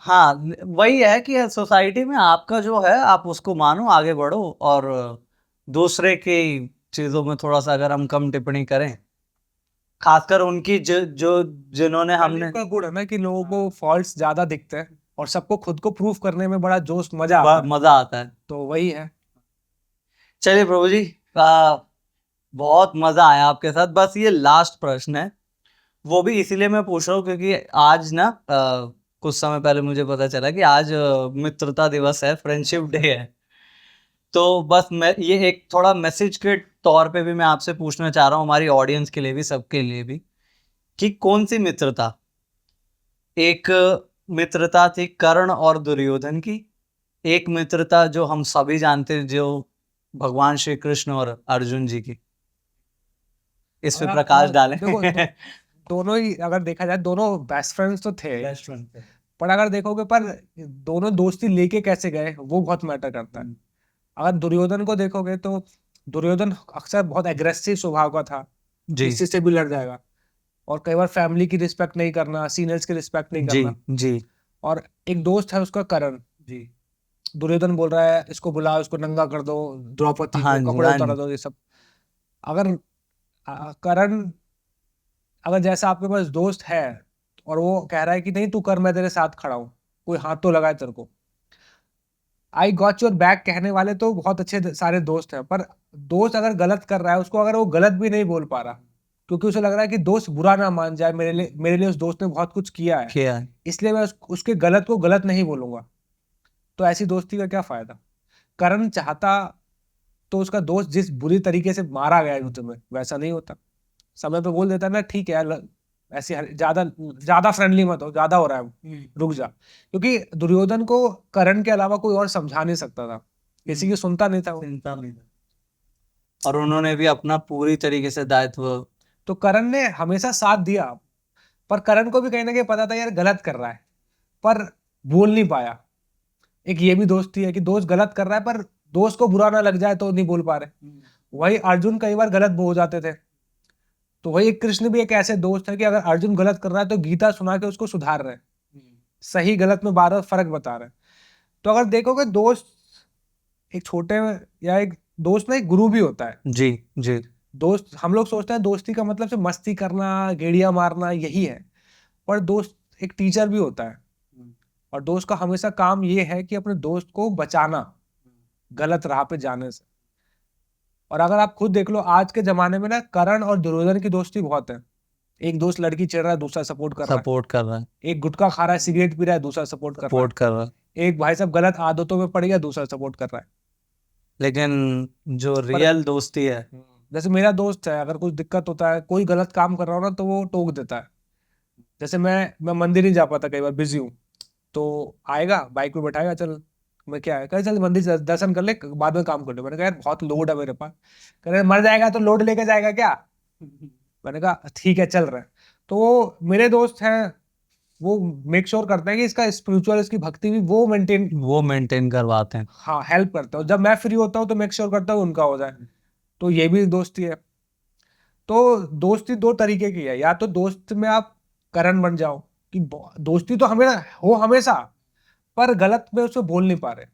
हाँ, वही है कि सोसाइटी में आपका जो है आप उसको मानो, आगे बढ़ो, और दूसरे की चीजों में थोड़ा सा अगर हम कम टिप्पणी करें, खासकर उनकी जो जिन्होंने हमने का गुण है ना कि लोगों को फॉल्ट्स ज्यादा दिखते हैं और सबको खुद को प्रूव करने में बड़ा जोश मजा आता है। मजा आता है। तो वही है। चलिए प्रभु जी, बहुत मजा आया आपके साथ। बस ये लास्ट प्रश्न है, वो भी इसीलिए मैं पूछ रहा हूँ क्योंकि आज ना कुछ समय पहले मुझे पता चला कि आज मित्रता दिवस है, फ्रेंडशिप डे है। तो बस मैं ये एक थोड़ा मैसेज के तौर पे भी मैं आपसे पूछना चाह रहा हूँ, हमारी ऑडियंस के लिए भी, सबके लिए भी, कि कौन सी मित्रता। एक मित्रता थी कर्ण और दुर्योधन की, एक मित्रता जो हम सभी जानते हैं, जो भगवान श्री कृष्ण और अर्जुन जी की। इस पे प्रकाश डालें। देखो दोनों ही अगर देखा जाए, दोनों बेस्ट फ्रेंड्स तो थे, बेस्ट फ्रेंड। पर अगर देखोगे पर दोनों दोस्ती लेके कैसे गए वो बहुत मैटर करता है। अगर दुर्योधन को देखोगे तो दुर्योधन अक्सर बहुत एग्रेसिव स्वभाव का था, जी किसी से भी लड़ जाएगा, और कई बार फैमिली की रिस्पेक्ट नहीं करना, सीनियर्स की रिस्पेक्ट नहीं जी करना। जी और एक दोस्त है उसका करण जी, दुर्योधन बोल रहा है इसको बुलाओ, इसको नंगा कर दो, द्रौपदी हाँ को जी, कपड़े हाँ उतार जी। दो, ये सब। अगर करण, अगर जैसा आपके पास दोस्त है और वो कह रहा है कि नहीं तू कर, मैं तेरे साथ खड़ा हूं, कोई हाथ तो लगाए तेरे को, आई गॉट योर बैक कहने वाले तो बहुत अच्छे सारे दोस्त हैं। पर दोस्त अगर गलत कर रहा है, उसको अगर वो गलत भी नहीं बोल पा रहा क्योंकि उसे लग रहा है कि दोस्त बुरा ना मान जाए, मेरे लिए उस दोस्त ने बहुत कुछ किया है, किया है। इसलिए मैं उसके गलत को गलत नहीं बोलूंगा, तो ऐसी दोस्ती का क्या फायदा। करण चाहता तो उसका दोस्त जिस बुरी तरीके से मारा गया युद्ध में वैसा नहीं होता, समय पे बोल देता ना ठीक है यार, ऐसे ज्यादा ज्यादा फ्रेंडली मत हो, ज्यादा हो रहा है, रुक जा। क्योंकि दुर्योधन को करण के अलावा कोई और समझा नहीं सकता था, किसी की सुनता नहीं था वो। चिंता नहीं था। और उन्होंने भी अपना पूरी तरीके से दायित्व। तो करण ने हमेशा साथ दिया, पर करण को भी कहीं ना कहीं पता था यार गलत कर रहा है, पर बोल नहीं पाया। एक ये भी दोस्ती है कि दोस्त गलत कर रहा है पर दोस्त को बुरा ना लग जाए तो नहीं बोल पा रहे। वही अर्जुन कई बार गलत हो जाते थे, तो वही कृष्ण भी एक ऐसे दोस्त है कि अगर अर्जुन गलत कर रहा है तो गीता सुना के उसको सुधार रहे हैं, सही गलत में बार बार फर्क बता रहे हैं। तो अगर देखोगे दोस्त एक छोटे, या एक दोस्त ना एक गुरु भी होता है। जी जी। दोस्त, हम लोग सोचते हैं दोस्ती का मतलब सिर्फ मस्ती करना, गेड़िया मारना यही है, पर दोस्त एक टीचर भी होता है। और दोस्त का हमेशा काम ये है कि अपने दोस्त को बचाना गलत राह पे जाने से। और अगर आप खुद देख लो आज के जमाने में ना, करण और दुर्योधन की दोस्ती बहुत है। एक दोस्त लड़की छेड़ रहा है, दूसरा सपोर्ट कर रहा है। सपोर्ट कर रहा है। एक गुटखा खा रहा है, सिगरेट पी रहा है, दूसरा सपोर्ट कर रहा सपोर्ट कर रहा है। है। एक भाई साहब गलत आदतों में पड़ गया, दूसरा सपोर्ट कर रहा है। लेकिन जो पर रियल दोस्ती है। जैसे मेरा दोस्त है, अगर कुछ दिक्कत होता है, कोई गलत काम कर रहा हो ना, तो वो टोक देता है। जैसे मैं मंदिर नहीं जा पाता, कई बार बिजी हूँ, तो आएगा बाइक पे बैठाएगा, चल मैं क्या है, कहे चल मंदिर दर्शन कर ले, बाद में काम कर ले। मैंने कहा यार बहुत लोड है मेरे पास। कह रहे मर जाएगा तो लोड लेके जाएगा क्या। मैंने कहा ठीक है चल रहे हैं। तो वो मेरे दोस्त हैं, वो मेक श्योर करते हैं कि इसका स्पिरिचुअल, इसकी भक्ति भी वो मेंटेन करवाते हैं। हाँ हेल्प करते हो। जब मैं फ्री होता हूँ तो मेक श्योर करता हूँ उनका हो जाए। तो ये भी दोस्ती है। तो दोस्ती दो तरीके की है, या तो दोस्त में आप करण बन जाओ कि दोस्ती तो हमें हो हमेशा, पर गलत में उसको बोल नहीं पा रहे,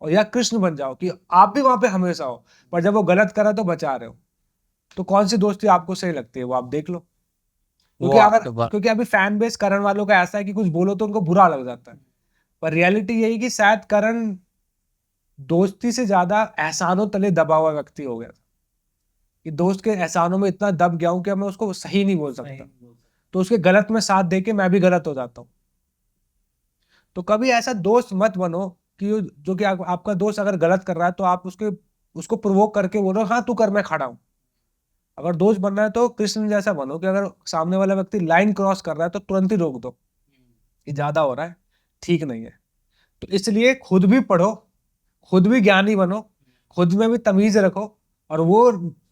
और या कृष्ण बन जाओ कि आप भी वहां पे हमेशा हो, पर जब वो गलत करा तो बचा रहे हो। तो कौन सी दोस्ती आपको सही लगती है वो आप देख लो। वो आपके बात। क्योंकि अभी फैन बेस करण वालों का ऐसा है कि कुछ बोलो तो उनको बुरा लग जाता है, पर रियलिटी यही कि शायद करण दोस्ती से ज्यादा एहसानों तले दबा हुआ व्यक्ति हो गया था, कि दोस्त के एहसानों में इतना दब गया हूं कि मैं उसको सही नहीं बोल सकता, तो उसके गलत में साथ दे के मैं भी गलत हो जाता हूँ। तो कभी ऐसा दोस्त मत बनो कि जो कि आपका दोस्त अगर गलत कर रहा है तो आप उसको प्रोवोक करके बोलो हाँ तू कर, मैं खड़ा हूँ। अगर दोस्त बनना है तो कृष्ण जैसा बनो कि अगर सामने वाला व्यक्ति लाइन क्रॉस कर रहा है तो तुरंत ही रोक दो, ये ज्यादा हो रहा है, ठीक नहीं है। तो इसलिए खुद भी पढ़ो, खुद भी ज्ञानी बनो, खुद में भी तमीज रखो, और वो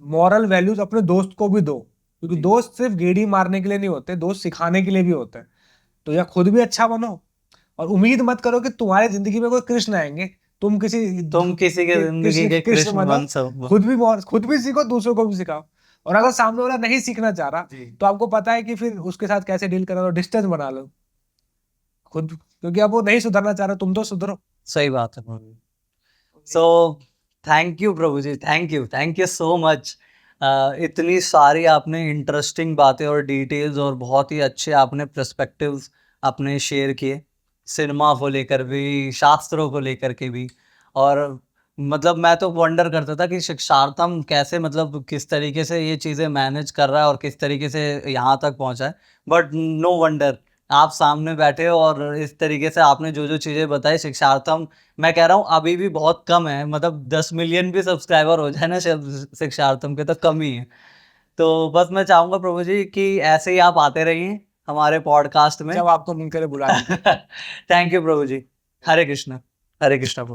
मॉरल वैल्यूज अपने दोस्त को भी दो, क्योंकि दोस्त सिर्फ गेड़ी मारने के लिए नहीं होते, दोस्त सिखाने के लिए भी होते हैं। तो या खुद भी अच्छा बनो, और उम्मीद मत करो कि तुम्हारी जिंदगी में कोई कृष्ण आएंगे, तुम किसी के जिंदगी के कृष्ण कृष्ण बनो, बन सको। खुद भी सीखो, दूसरों को भी सिखाओ। और अगर सामने वाला नहीं सीखना चाह रहा तो आपको पता है कि फिर उसके साथ कैसे डील करना, तो डिस्टेंस बना लो खुद, क्योंकि अब वो नहीं सुधरना चाह रहा, तुम तो सुधरो। सही बात है Prabhu ji. So thank you Prabhu ji, thank you so much. इतनी सारी आपने इंटरेस्टिंग बातें और डिटेल्स और बहुत ही अच्छे आपने पर्सपेक्टिव्स अपने शेयर किए, सिनेमा को लेकर भी, शास्त्रों को लेकर के भी। और मतलब मैं तो वंडर करता था कि शिक्षार्थम कैसे, मतलब किस तरीके से ये चीज़ें मैनेज कर रहा है और किस तरीके से यहाँ तक पहुँचा है। बट नो वंडर, आप सामने बैठे हो और इस तरीके से आपने जो जो चीज़ें बताई शिक्षार्थम, मैं कह रहा हूँ अभी भी बहुत कम है, मतलब 10 मिलियन भी सब्सक्राइबर हो जाए ना शिक्षार्थम के तो कम ही है। तो बस मैं चाहूँगा प्रभु जी कि ऐसे ही आप आते रहिए हमारे पॉडकास्ट में। जब आपको मन करे बुला लीजिए। थैंक यू प्रभु जी। हरे कृष्णा। हरे कृष्णा प्रभु।